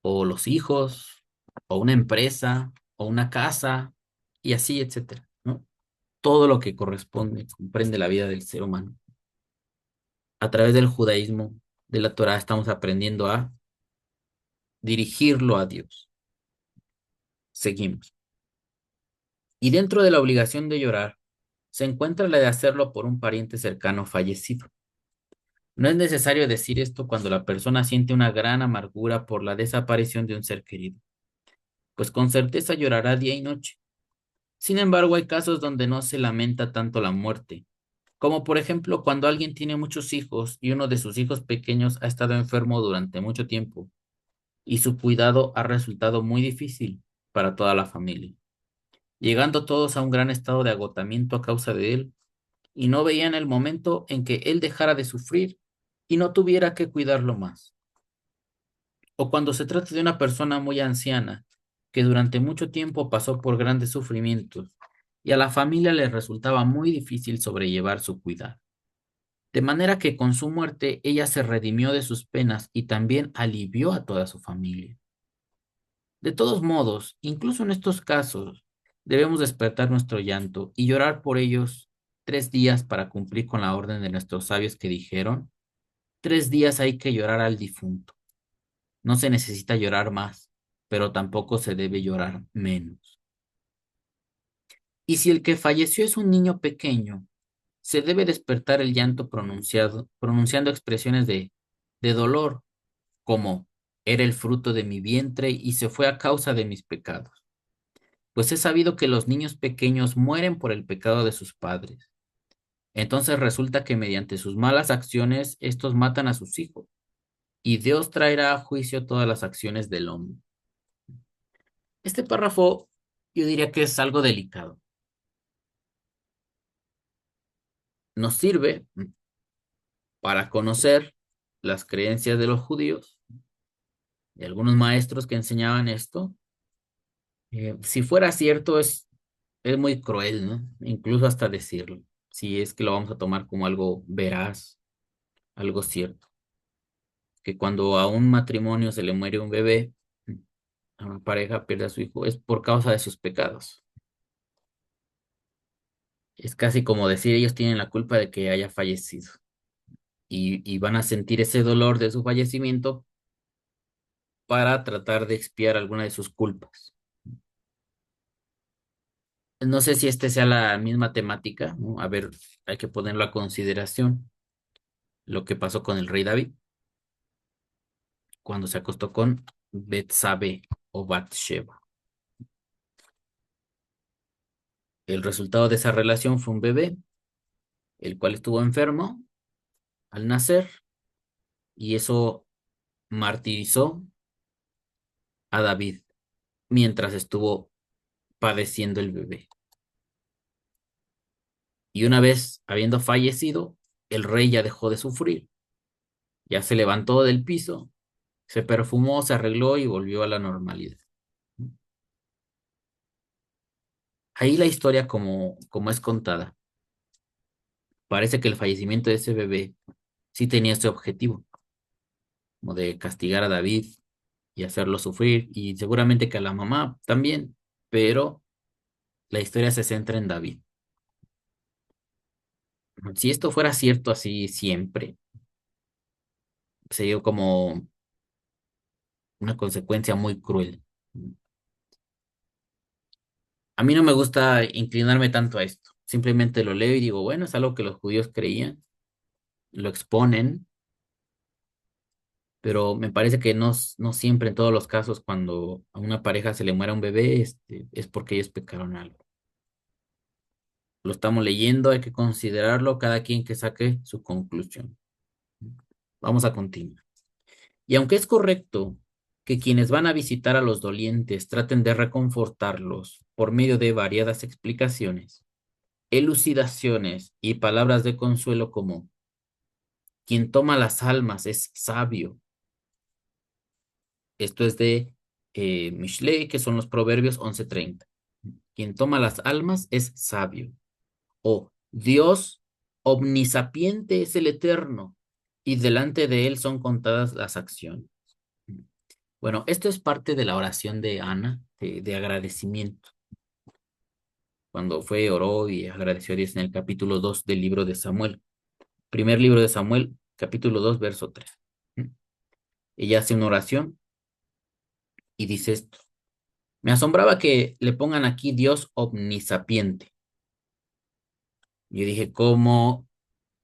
O los hijos, o una empresa, o una casa, y así, etcétera, ¿no? Todo lo que corresponde, comprende la vida del ser humano. A través del judaísmo, de la Torá, estamos aprendiendo a dirigirlo a Dios. Seguimos. Y dentro de la obligación de llorar, se encuentra la de hacerlo por un pariente cercano fallecido. No es necesario decir esto cuando la persona siente una gran amargura por la desaparición de un ser querido, pues con certeza llorará día y noche. Sin embargo, hay casos donde no se lamenta tanto la muerte, como por ejemplo cuando alguien tiene muchos hijos y uno de sus hijos pequeños ha estado enfermo durante mucho tiempo y su cuidado ha resultado muy difícil para toda la familia, llegando todos a un gran estado de agotamiento a causa de él y no veían el momento en que él dejara de sufrir y no tuviera que cuidarlo más. O cuando se trata de una persona muy anciana que durante mucho tiempo pasó por grandes sufrimientos y a la familia le resultaba muy difícil sobrellevar su cuidado. De manera que con su muerte ella se redimió de sus penas y también alivió a toda su familia. De todos modos, incluso en estos casos, debemos despertar nuestro llanto y llorar por ellos 3 días para cumplir con la orden de nuestros sabios que dijeron, 3 días hay que llorar al difunto. No se necesita llorar más, pero tampoco se debe llorar menos. Y si el que falleció es un niño pequeño, se debe despertar el llanto pronunciando expresiones de dolor, como era el fruto de mi vientre y se fue a causa de mis pecados. Pues he sabido que los niños pequeños mueren por el pecado de sus padres. Entonces resulta que mediante sus malas acciones, estos matan a sus hijos, y Dios traerá a juicio todas las acciones del hombre. Este párrafo yo diría que es algo delicado. Nos sirve para conocer las creencias de los judíos y algunos maestros que enseñaban esto. Si fuera cierto, es muy cruel, ¿no? Incluso hasta decirlo, si es que lo vamos a tomar como algo veraz, algo cierto. Que cuando a un matrimonio se le muere un bebé, a una pareja pierde a su hijo, es por causa de sus pecados. Es casi como decir ellos tienen la culpa de que haya fallecido y van a sentir ese dolor de su fallecimiento para tratar de expiar alguna de sus culpas. No sé si este sea la misma temática, ¿no? A ver, hay que ponerlo a consideración lo que pasó con el rey David cuando se acostó con Betsabe o Bathsheba. El resultado de esa relación fue un bebé, el cual estuvo enfermo al nacer y eso martirizó a David mientras estuvo padeciendo el bebé. Y una vez habiendo fallecido, el rey ya dejó de sufrir, ya se levantó del piso, se perfumó, se arregló y volvió a la normalidad. Ahí la historia como es contada, parece que el fallecimiento de ese bebé sí tenía ese objetivo, como de castigar a David y hacerlo sufrir, y seguramente que a la mamá también, pero la historia se centra en David. Si esto fuera cierto así siempre, sería como una consecuencia muy cruel. A mí no me gusta inclinarme tanto a esto. Simplemente lo leo y digo, bueno, es algo que los judíos creían. lo exponen, pero me parece que no siempre en todos los casos cuando a una pareja se le muera un bebé, es porque ellos pecaron algo. Lo estamos leyendo, hay que considerarlo, cada quien que saque su conclusión. Vamos a continuar. Y aunque es correcto que quienes van a visitar a los dolientes traten de reconfortarlos por medio de variadas explicaciones, elucidaciones y palabras de consuelo como quien toma las almas es sabio. Esto es de Mishlei, que son los Proverbios 11:30. Quien toma las almas es sabio. O Dios omnisapiente es el eterno, y delante de él son contadas las acciones. Bueno, esto es parte de la oración de Ana, de agradecimiento, cuando fue, oró y agradeció a Dios en el capítulo 2 del libro de Samuel. Primer libro de Samuel, capítulo 2 verso 3. Ella hace una oración y dice esto. Me asombraba que le pongan aquí Dios omnisapiente. Yo dije, ¿cómo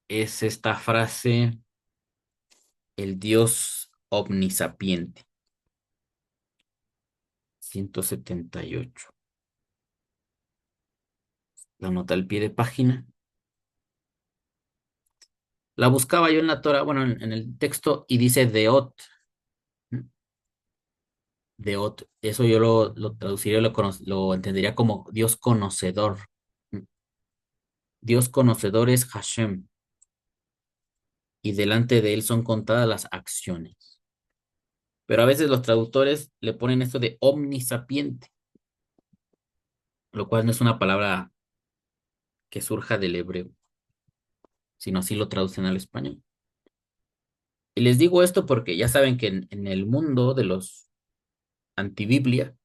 es esta frase el Dios omnisapiente? 178. La nota al pie de página. La buscaba yo en la Torah, bueno, en el texto, y dice Deot. Deot. Eso yo lo traduciría, lo entendería como Dios conocedor. Dios conocedor es Hashem, y delante de él son contadas las acciones. Pero a veces los traductores le ponen esto de omnisapiente, lo cual no es una palabra que surja del hebreo, sino así lo traducen al español. Y les digo esto porque ya saben que en el mundo de los antibiblia,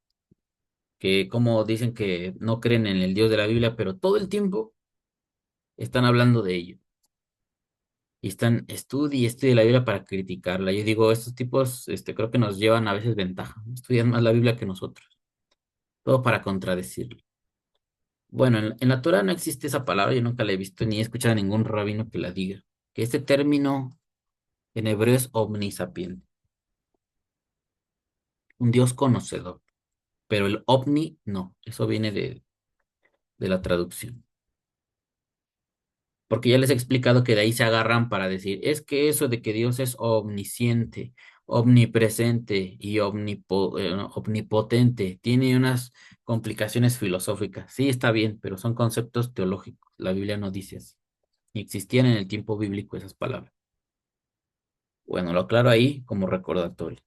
que como dicen que no creen en el Dios de la Biblia, pero todo el tiempo están hablando de ello. Y están estudie la Biblia para criticarla. Yo digo, estos tipos, creo que nos llevan a veces ventaja. Estudian más la Biblia que nosotros. Todo para contradecirlo. Bueno, en la Torah no existe esa palabra, yo nunca la he visto ni he escuchado a ningún rabino que la diga. Que este término en hebreo es omnisapiente, un Dios conocedor. Pero el ovni no, eso viene de la traducción. Porque ya les he explicado que de ahí se agarran para decir, es que eso de que Dios es omnisciente, omnipresente y omnipotente tiene unas complicaciones filosóficas. Sí, está bien, pero son conceptos teológicos. La Biblia no dice así. Ni existían en el tiempo bíblico esas palabras. Bueno, lo aclaro ahí como recordatorio.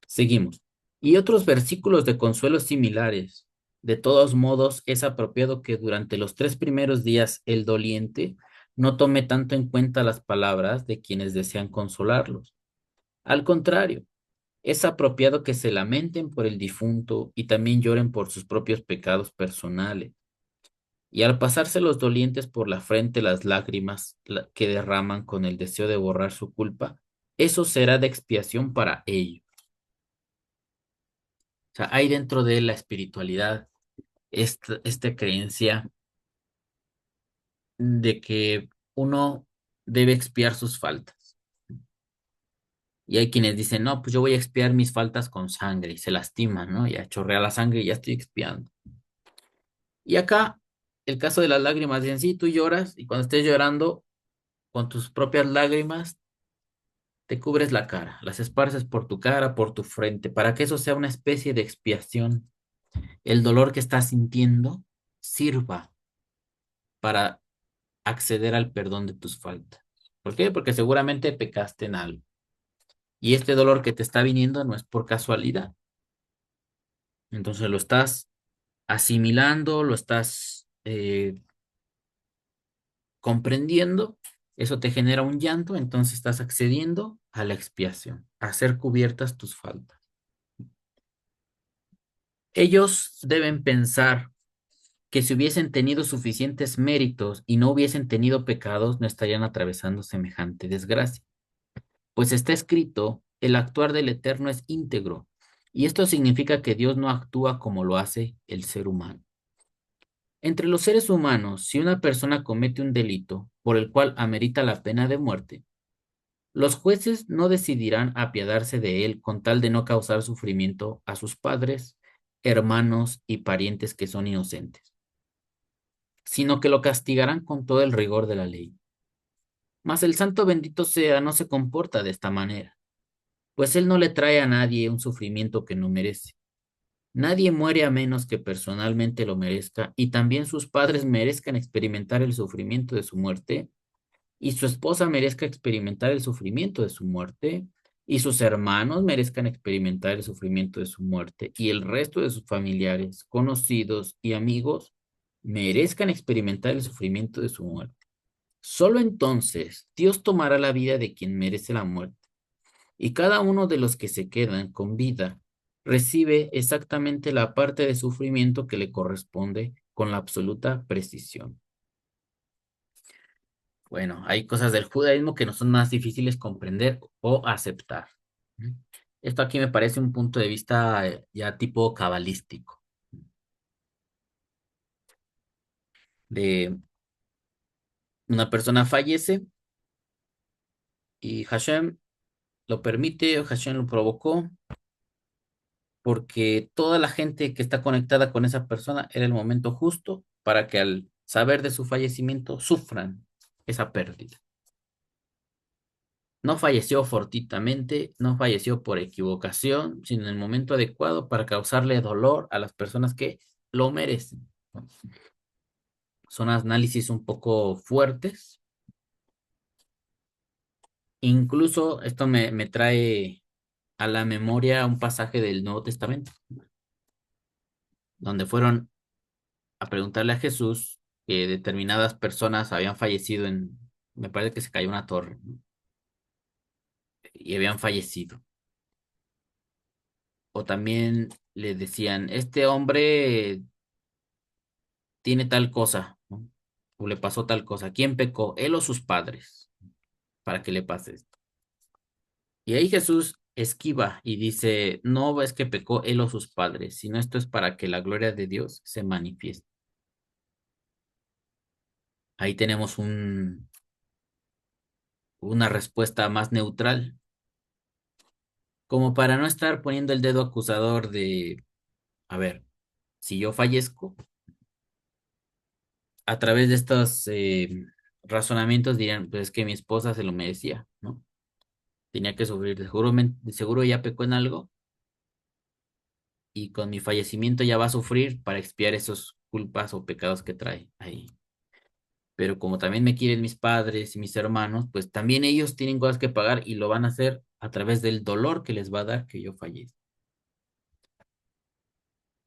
Seguimos. Y otros versículos de consuelo similares. De todos modos, es apropiado que durante los 3 primeros días el doliente no tome tanto en cuenta las palabras de quienes desean consolarlos. Al contrario, es apropiado que se lamenten por el difunto y también lloren por sus propios pecados personales. Y al pasarse los dolientes por la frente las lágrimas que derraman con el deseo de borrar su culpa, eso será de expiación para ellos. O sea, hay dentro de la espiritualidad esta creencia de que uno debe expiar sus faltas. Y hay quienes dicen, no, pues yo voy a expiar mis faltas con sangre y se lastiman, ¿no? Ya chorrea la sangre y ya estoy expiando. Y acá, el caso de las lágrimas, dicen, sí, tú lloras y cuando estés llorando con tus propias lágrimas, te cubres la cara, las esparces por tu cara, por tu frente, para que eso sea una especie de expiación. El dolor que estás sintiendo sirva para acceder al perdón de tus faltas. ¿Por qué? Porque seguramente pecaste en algo. Y este dolor que te está viniendo no es por casualidad. Entonces lo estás asimilando, lo estás comprendiendo. Eso te genera un llanto, entonces estás accediendo a la expiación, a hacer cubiertas tus faltas. Ellos deben pensar que si hubiesen tenido suficientes méritos y no hubiesen tenido pecados, no estarían atravesando semejante desgracia. Pues está escrito, el actuar del Eterno es íntegro, y esto significa que Dios no actúa como lo hace el ser humano. Entre los seres humanos, si una persona comete un delito por el cual amerita la pena de muerte, Los jueces no decidirán apiadarse de él con tal de no causar sufrimiento a sus padres, hermanos y parientes que son inocentes, sino que lo castigarán con todo el rigor de la ley. Mas el santo bendito sea no se comporta de esta manera, pues él no le trae a nadie un sufrimiento que no merece. Nadie muere a menos que personalmente lo merezca, y también sus padres merezcan experimentar el sufrimiento de su muerte, y su esposa merezca experimentar el sufrimiento de su muerte, y sus hermanos merezcan experimentar el sufrimiento de su muerte, y el resto de sus familiares, conocidos y amigos merezcan experimentar el sufrimiento de su muerte. Solo entonces Dios tomará la vida de quien merece la muerte, y cada uno de los que se quedan con vida recibe exactamente la parte de sufrimiento que le corresponde con la absoluta precisión. Bueno, hay cosas del judaísmo que nos son más difíciles comprender o aceptar. ¿Mm? Esto aquí me parece un punto de vista ya tipo cabalístico, de una persona fallece y Hashem lo permite o Hashem lo provocó porque toda la gente que está conectada con esa persona era el momento justo para que al saber de su fallecimiento sufran esa pérdida. No falleció fortuitamente, no falleció por equivocación, sino en el momento adecuado para causarle dolor a las personas que lo merecen. Son análisis un poco fuertes. Incluso esto me trae a la memoria un pasaje del Nuevo Testamento, donde fueron a preguntarle a Jesús que determinadas personas habían fallecido me parece que se cayó una torre, ¿no? Y habían fallecido. O también le decían, este hombre tiene tal cosa, ¿no? O le pasó tal cosa. ¿Quién pecó? ¿Él o sus padres? Para que le pase esto. Y ahí Jesús esquiva y dice, no es que pecó él o sus padres, sino esto es para que la gloria de Dios se manifieste. Ahí tenemos una respuesta más neutral, como para no estar poniendo el dedo acusador de, a ver, si yo fallezco, a través de estos razonamientos dirían, pues es que mi esposa se lo merecía, ¿no? Tenía que sufrir, de seguro ya pecó en algo y con mi fallecimiento ya va a sufrir para expiar esos culpas o pecados que trae ahí. Pero como también me quieren mis padres y mis hermanos, pues también ellos tienen cosas que pagar y lo van a hacer a través del dolor que les va a dar que yo fallezca.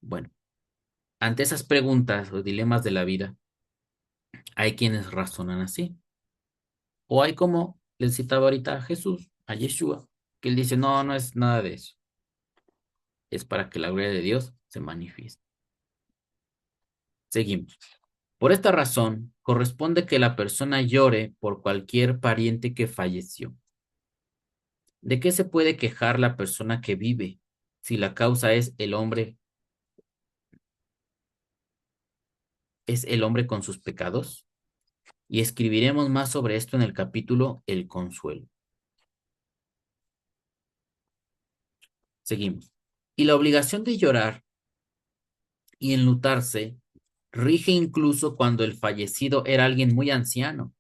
Bueno, ante esas preguntas o dilemas de la vida, hay quienes razonan así. O hay como les citaba ahorita a Jesús, a Yeshua, que él dice, no, no es nada de eso. Es para que la gloria de Dios se manifieste. Seguimos. Por esta razón, corresponde que la persona llore por cualquier pariente que falleció. ¿De qué se puede quejar la persona que vive si la causa es el hombre con sus pecados? Y escribiremos más sobre esto en el capítulo El Consuelo. Seguimos. Y la obligación de llorar y enlutarse rige incluso cuando el fallecido era alguien muy anciano,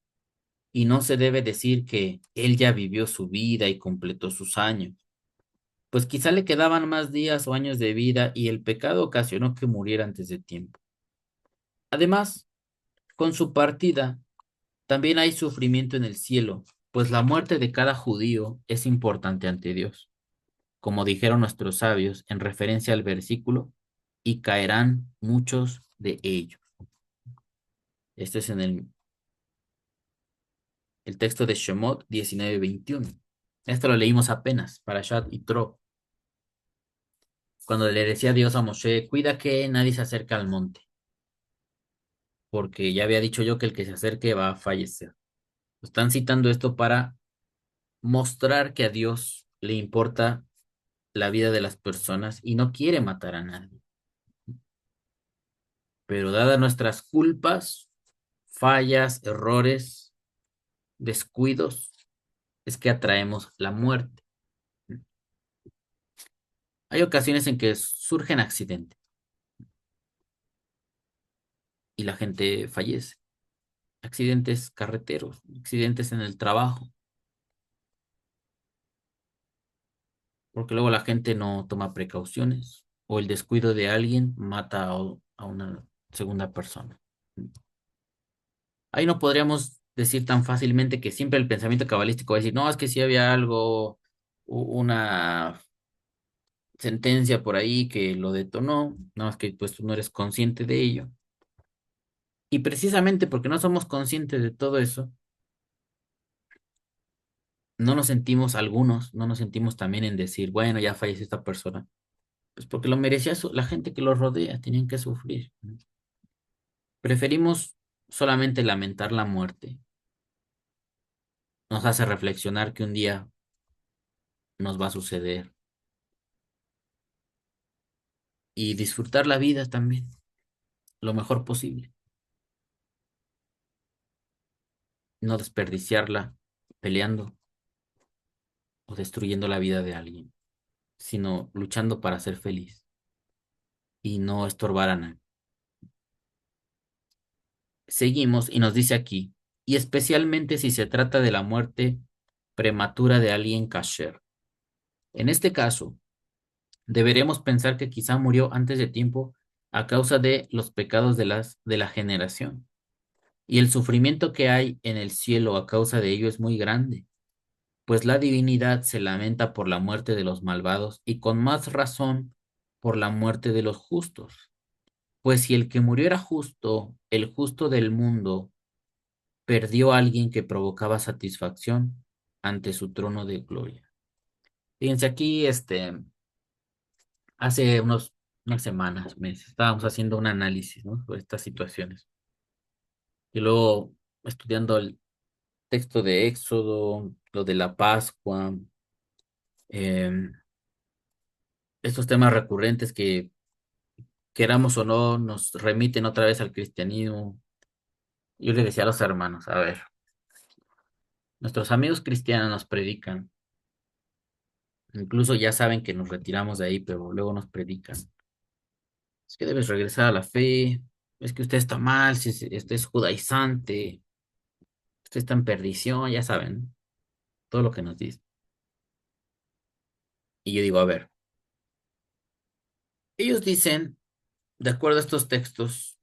y no se debe decir que él ya vivió su vida y completó sus años, pues quizá le quedaban más días o años de vida y el pecado ocasionó que muriera antes de tiempo. Además, con su partida, también hay sufrimiento en el cielo, pues la muerte de cada judío es importante ante Dios, como dijeron nuestros sabios en referencia al versículo, y caerán muchos de ellos. Este es en el texto de Shemot 19:21. Esto lo leímos apenas, para Shad y Tro, cuando le decía Dios a Moshe, cuida que nadie se acerque al monte, porque ya había dicho yo que el que se acerque va a fallecer. Están citando esto para mostrar que a Dios le importa la vida de las personas y no quiere matar a nadie. Pero dadas nuestras culpas, fallas, errores, descuidos, es que atraemos la muerte. Hay ocasiones en que surgen accidentes y la gente fallece. Accidentes carreteros, accidentes en el trabajo, porque luego la gente no toma precauciones o el descuido de alguien mata a una segunda persona. Ahí no podríamos decir tan fácilmente que siempre el pensamiento cabalístico va a decir, no, es que sí había algo, una sentencia por ahí que lo detonó, no, es que pues tú no eres consciente de ello. Y precisamente porque no somos conscientes de todo eso, no nos sentimos algunos, no nos sentimos también en decir, bueno, ya falleció esta persona, pues porque lo merecía la gente que lo rodea, tenían que sufrir. Preferimos solamente lamentar la muerte, nos hace reflexionar que un día nos va a suceder y disfrutar la vida también, lo mejor posible, no desperdiciarla peleando o destruyendo la vida de alguien, sino luchando para ser feliz y no estorbar a nadie. Seguimos y nos dice aquí, y especialmente si se trata de la muerte prematura de alguien kasher. En este caso, deberemos pensar que quizá murió antes de tiempo a causa de los pecados de la generación. Y el sufrimiento que hay en el cielo a causa de ello es muy grande, pues la divinidad se lamenta por la muerte de los malvados y con más razón por la muerte de los justos. Pues si el que murió era justo, el justo del mundo perdió a alguien que provocaba satisfacción ante su trono de gloria. Fíjense aquí, hace unas semanas, meses, estábamos haciendo un análisis, ¿no? Sobre estas situaciones. Y luego estudiando el texto de Éxodo, lo de la Pascua, eh, estos temas recurrentes que, queramos o no, nos remiten otra vez al cristianismo. Yo le decía a los hermanos, a ver, nuestros amigos cristianos nos predican, incluso ya saben que nos retiramos de ahí, pero luego nos predican. Es que debes regresar a la fe, es que usted está mal, si usted es judaizante, usted está en perdición, ya saben, todo lo que nos dice. Y yo digo, a ver, ellos dicen, de acuerdo a estos textos,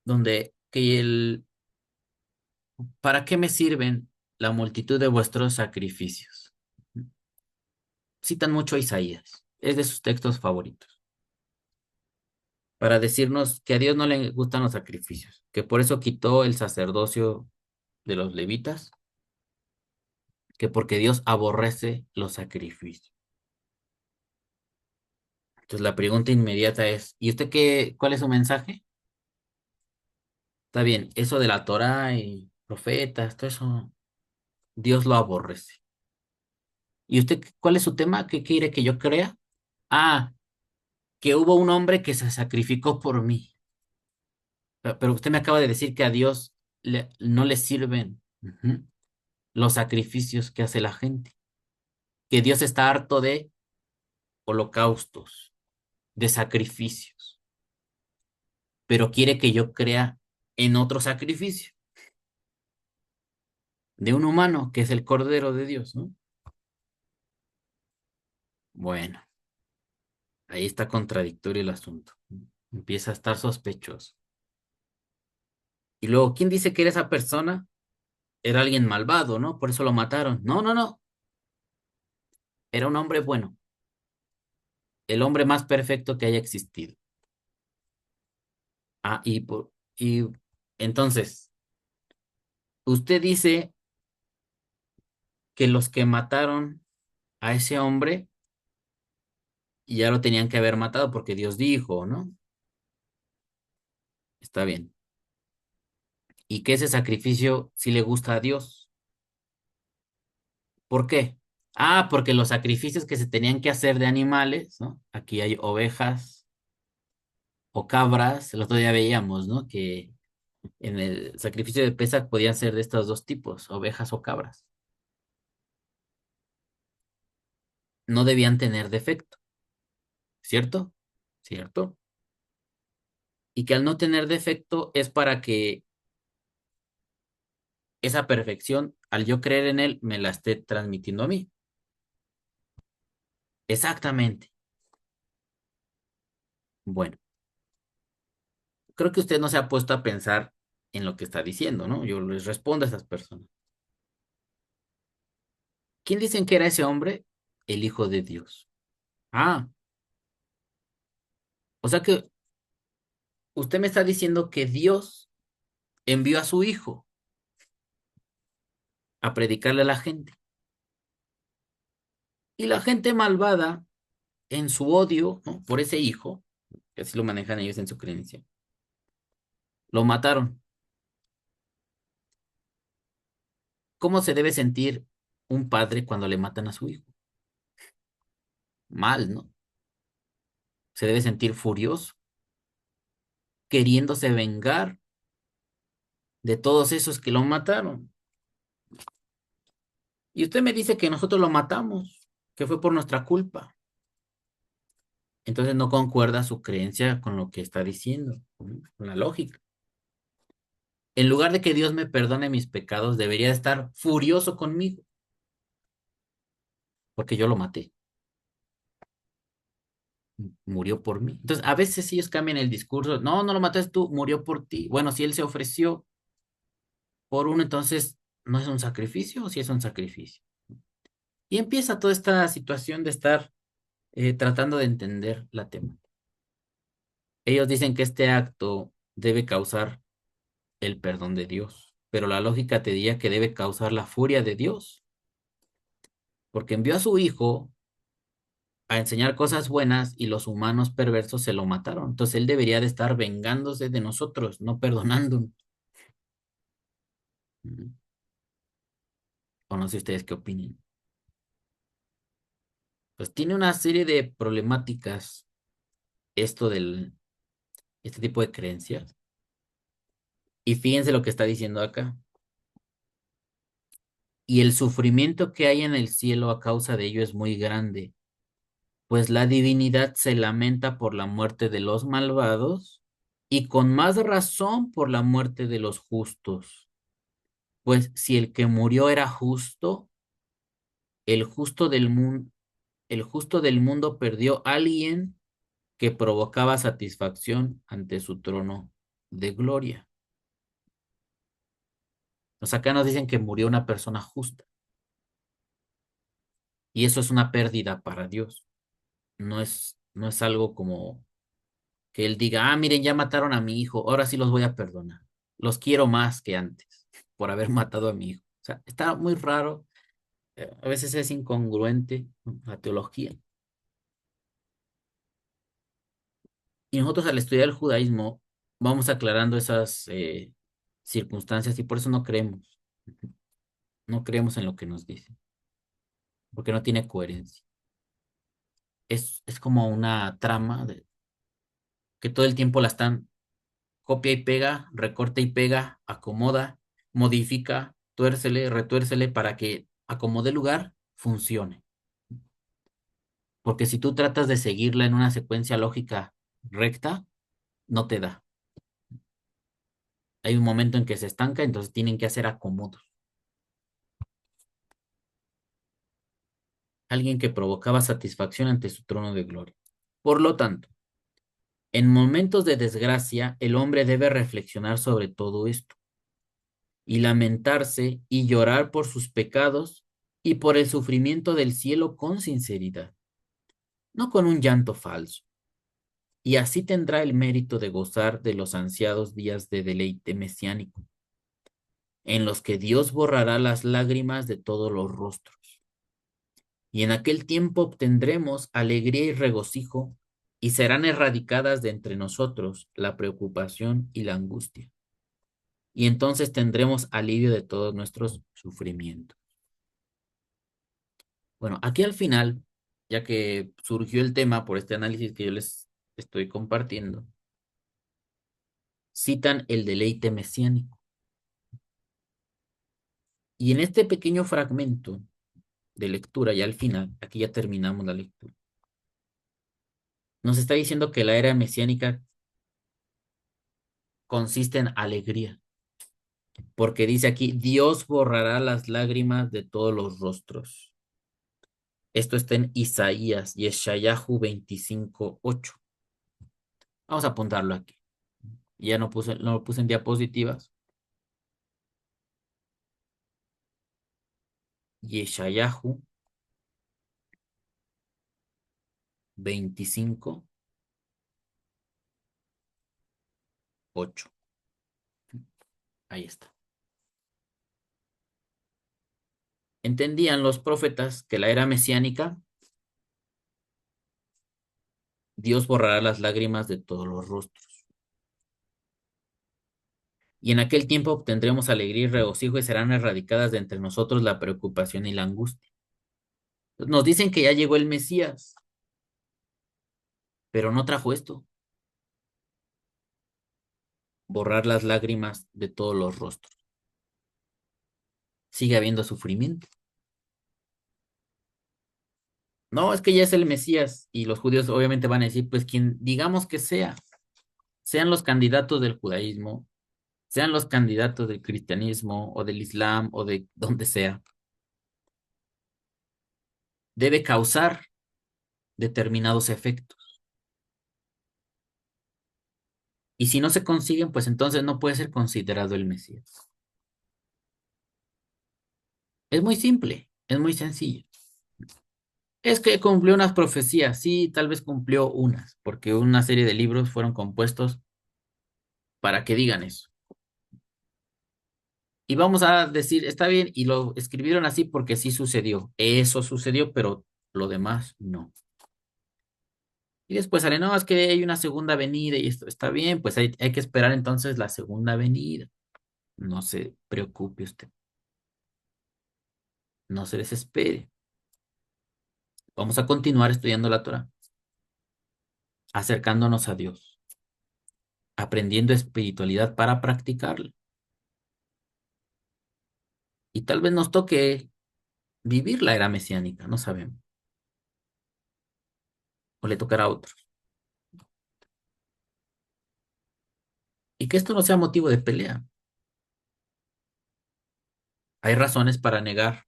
donde que ¿para qué me sirven la multitud de vuestros sacrificios? Citan mucho a Isaías, es de sus textos favoritos, para decirnos que a Dios no le gustan los sacrificios, que por eso quitó el sacerdocio de los levitas, que porque Dios aborrece los sacrificios. Entonces la pregunta inmediata es, ¿y usted qué, cuál es su mensaje? Está bien, eso de la Torá y profetas, todo eso, Dios lo aborrece. ¿Y usted cuál es su tema? ¿Qué quiere que yo crea? Ah, que hubo un hombre que se sacrificó por mí. Pero usted me acaba de decir que a Dios no le sirven los sacrificios que hace la gente, que Dios está harto de holocaustos, de sacrificios, pero quiere que yo crea en otro sacrificio, de un humano, que es el Cordero de Dios, ¿no? Bueno, ahí está contradictorio el asunto. Empieza a estar sospechoso. Y luego, ¿quién dice que era esa persona? Era alguien malvado, ¿no? Por eso lo mataron. No, no, no. Era un hombre bueno, el hombre más perfecto que haya existido. Ah, y entonces, usted dice que los que mataron a ese hombre ya lo tenían que haber matado porque Dios dijo, ¿no? Está bien. Y que ese sacrificio sí le gusta a Dios. ¿Por qué? Ah, porque los sacrificios que se tenían que hacer de animales, ¿no? Aquí hay ovejas o cabras, el otro día veíamos, ¿no? Que En el sacrificio de Pesaj podían ser de estos dos tipos, ovejas o cabras. No debían tener defecto, ¿cierto? ¿Cierto? Y que al no tener defecto es para que esa perfección, al yo creer en él, me la esté transmitiendo a mí. Exactamente. Bueno, creo que usted no se ha puesto a pensar en lo que está diciendo, ¿no? Yo les respondo a esas personas. ¿Quién dicen que era ese hombre? El Hijo de Dios. Ah, o sea que usted me está diciendo que Dios envió a su Hijo a predicarle a la gente. Y la gente malvada, en su odio, ¿no? Por ese Hijo, que así lo manejan ellos en su creencia, lo mataron. ¿Cómo se debe sentir un padre cuando le matan a su hijo? Mal, ¿no? Se debe sentir furioso, queriéndose vengar de todos esos que lo mataron. Y usted me dice que nosotros lo matamos, que fue por nuestra culpa. Entonces no concuerda su creencia con lo que está diciendo, con la lógica. En lugar de que Dios me perdone mis pecados, debería estar furioso conmigo, porque yo lo maté, murió por mí. Entonces, a veces ellos cambian el discurso, no, no lo mataste tú, murió por ti. Bueno, si él se ofreció por uno, entonces, ¿no es un sacrificio o si es un sacrificio? Y empieza toda esta situación de estar tratando de entender la tema. Ellos dicen que este acto debe causar el perdón de Dios, pero la lógica te diría que debe causar la furia de Dios, porque envió a su hijo a enseñar cosas buenas y los humanos perversos se lo mataron. Entonces él debería de estar vengándose de nosotros, no perdonándonos. Ujú. O no sé ustedes qué opinen. Pues tiene una serie de problemáticas esto del, este tipo de creencias. Y fíjense lo que está diciendo acá. Y el sufrimiento que hay en el cielo a causa de ello es muy grande, pues la divinidad se lamenta por la muerte de los malvados y con más razón por la muerte de los justos. Pues si el que murió era justo, el justo del mundo, el justo del mundo perdió a alguien que provocaba satisfacción ante su trono de gloria. O sea, acá nos dicen que murió una persona justa y eso es una pérdida para Dios. No es algo como que él diga, ah, miren, ya mataron a mi hijo, ahora sí los voy a perdonar. Los quiero más que antes por haber matado a mi hijo. O sea, está muy raro, a veces es incongruente, ¿no? La teología. Y nosotros al estudiar el judaísmo vamos aclarando esas circunstancias y por eso no creemos, no creemos en lo que nos dicen, porque no tiene coherencia. Es como una trama que todo el tiempo la están copia y pega, recorta y pega, acomoda, modifica, tuércele, retuércele para que acomode lugar, funcione. Porque si tú tratas de seguirla en una secuencia lógica recta, no te da. Hay un momento en que se estanca, entonces tienen que hacer acomodos. Alguien que provocaba satisfacción ante su trono de gloria. Por lo tanto, en momentos de desgracia, el hombre debe reflexionar sobre todo esto y lamentarse y llorar por sus pecados y por el sufrimiento del cielo con sinceridad, no con un llanto falso. Y así tendrá el mérito de gozar de los ansiados días de deleite mesiánico, en los que Dios borrará las lágrimas de todos los rostros. Y en aquel tiempo obtendremos alegría y regocijo, y serán erradicadas de entre nosotros la preocupación y la angustia. Y entonces tendremos alivio de todos nuestros sufrimientos. Bueno, aquí al final, ya que surgió el tema por este análisis que yo les estoy compartiendo, citan el deleite mesiánico. Y en este pequeño fragmento de lectura, ya al final, aquí ya terminamos la lectura, nos está diciendo que la era mesiánica consiste en alegría, porque dice aquí, Dios borrará las lágrimas de todos los rostros. Esto está en Isaías, Yeshayahu 25:8. Vamos a apuntarlo aquí. Ya no lo puse en diapositivas. Yeshayahu 25:8. Ahí está. Entendían los profetas que la era mesiánica, Dios borrará las lágrimas de todos los rostros. Y en aquel tiempo obtendremos alegría y regocijo y serán erradicadas de entre nosotros la preocupación y la angustia. Nos dicen que ya llegó el Mesías, pero no trajo esto, borrar las lágrimas de todos los rostros. Sigue habiendo sufrimiento. No, es que ya es el Mesías y los judíos obviamente van a decir, pues quien digamos que sea, sean los candidatos del judaísmo, sean los candidatos del cristianismo o del islam o de donde sea, debe causar determinados efectos. Y si no se consiguen, pues entonces no puede ser considerado el Mesías. Es muy simple, es muy sencillo. Es que cumplió unas profecías, sí, tal vez cumplió unas, porque una serie de libros fueron compuestos para que digan eso. Y vamos a decir, está bien, y lo escribieron así porque sí sucedió. Eso sucedió, pero lo demás no. Y después sale, no, es que hay una segunda venida y esto está bien, pues hay que esperar entonces la segunda venida. No se preocupe usted, no se desespere. Vamos a continuar estudiando la Torah, acercándonos a Dios, aprendiendo espiritualidad para practicarla. Y tal vez nos toque vivir la era mesiánica, no sabemos, o le tocará a otros. Y que esto no sea motivo de pelea. Hay razones para negar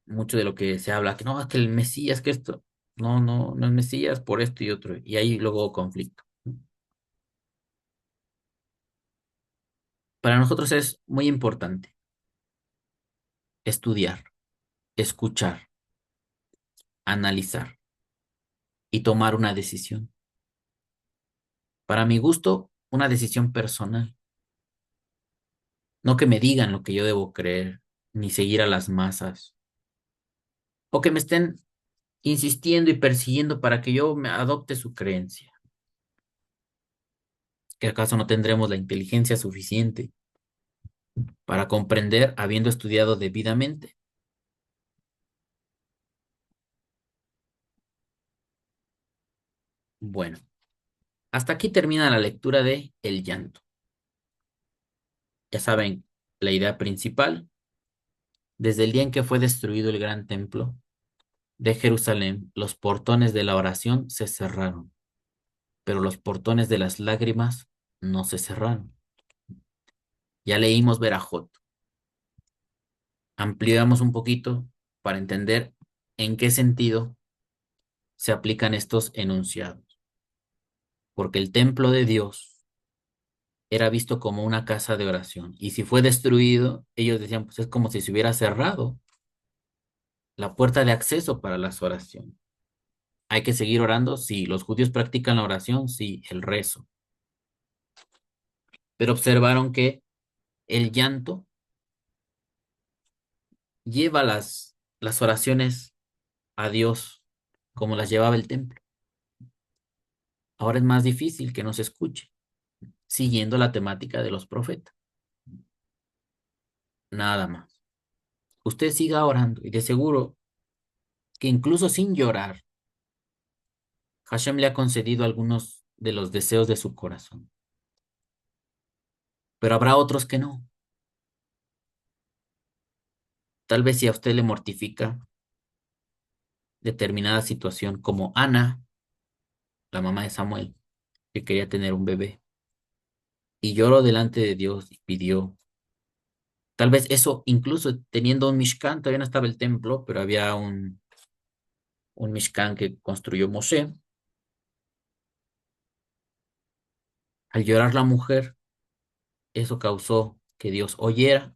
mucho de lo que se habla, que no, es que el Mesías, que esto, no es Mesías por esto y otro, y ahí luego conflicto. Para nosotros es muy importante estudiar, escuchar, analizar y tomar una decisión. Para mi gusto, una decisión personal, no que me digan lo que yo debo creer, ni seguir a las masas, o que me estén insistiendo y persiguiendo para que yo me adopte su creencia. ¿Que acaso no tendremos la inteligencia suficiente para comprender habiendo estudiado debidamente? Bueno, hasta aquí termina la lectura de El llanto. Ya saben, la idea principal, desde el día en que fue destruido el gran templo de Jerusalén, los portones de la oración se cerraron, pero los portones de las lágrimas no se cerraron. Ya leímos Berajot, ampliamos un poquito para entender en qué sentido se aplican estos enunciados, porque el templo de Dios era visto como una casa de oración, y si fue destruido, ellos decían, pues es como si se hubiera cerrado la puerta de acceso para las oraciones. Hay que seguir orando, sí. Los judíos practican la oración, sí, el rezo. Pero observaron que el llanto lleva las oraciones a Dios como las llevaba el templo. Ahora es más difícil que nos escuche, siguiendo la temática de los profetas. Nada más. Usted siga orando y de seguro que incluso sin llorar, Hashem le ha concedido algunos de los deseos de su corazón. Pero habrá otros que no. Tal vez si a usted le mortifica determinada situación, como Ana, la mamá de Samuel, que quería tener un bebé, y lloró delante de Dios y pidió. Tal vez eso, incluso teniendo un Mishkan, todavía no estaba el templo, pero había un Mishkan que construyó Moshe. Al llorar la mujer, eso causó que Dios oyera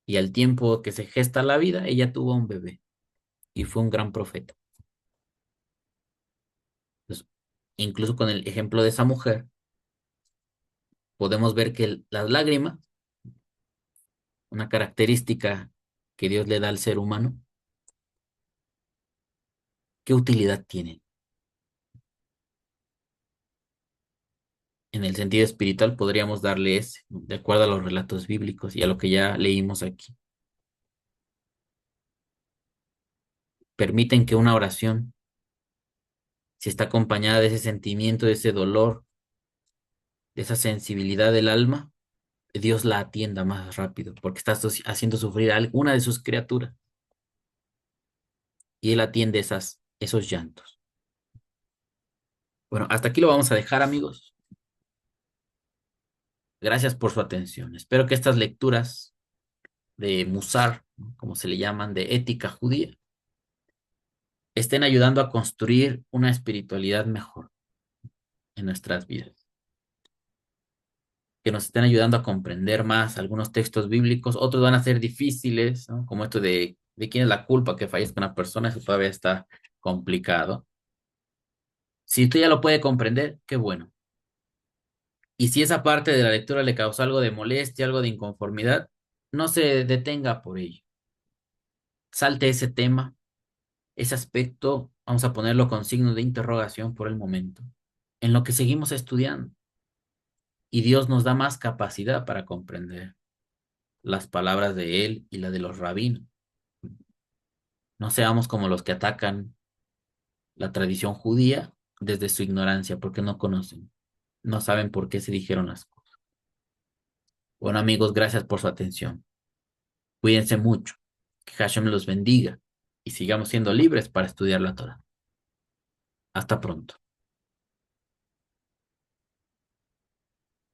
y al tiempo que se gesta la vida, ella tuvo un bebé y fue un gran profeta. Entonces, incluso con el ejemplo de esa mujer, podemos ver que las lágrimas, una característica que Dios le da al ser humano, ¿qué utilidad tienen? En el sentido espiritual podríamos darle ese, ¿no? De acuerdo a los relatos bíblicos y a lo que ya leímos aquí. Permiten que una oración, si está acompañada de ese sentimiento, de ese dolor, de esa sensibilidad del alma, Dios la atienda más rápido, porque está haciendo sufrir a alguna de sus criaturas y Él atiende esos llantos. Bueno, hasta aquí lo vamos a dejar, amigos. Gracias por su atención. Espero que estas lecturas de Musar, ¿no? Como se le llaman, de ética judía, estén ayudando a construir una espiritualidad mejor en nuestras vidas, que nos estén ayudando a comprender más algunos textos bíblicos. Otros van a ser difíciles, ¿no? Como esto de quién es la culpa que fallezca una persona, eso todavía está complicado. Si usted ya lo puede comprender, qué bueno. Y si esa parte de la lectura le causó algo de molestia, algo de inconformidad, no se detenga por ello. Salte ese tema, ese aspecto, vamos a ponerlo con signo de interrogación por el momento, en lo que seguimos estudiando. Y Dios nos da más capacidad para comprender las palabras de Él y las de los rabinos. No seamos como los que atacan la tradición judía desde su ignorancia, porque no conocen, no saben por qué se dijeron las cosas. Bueno, amigos, gracias por su atención. Cuídense mucho. Que Hashem los bendiga y sigamos siendo libres para estudiar la Torah. Hasta pronto.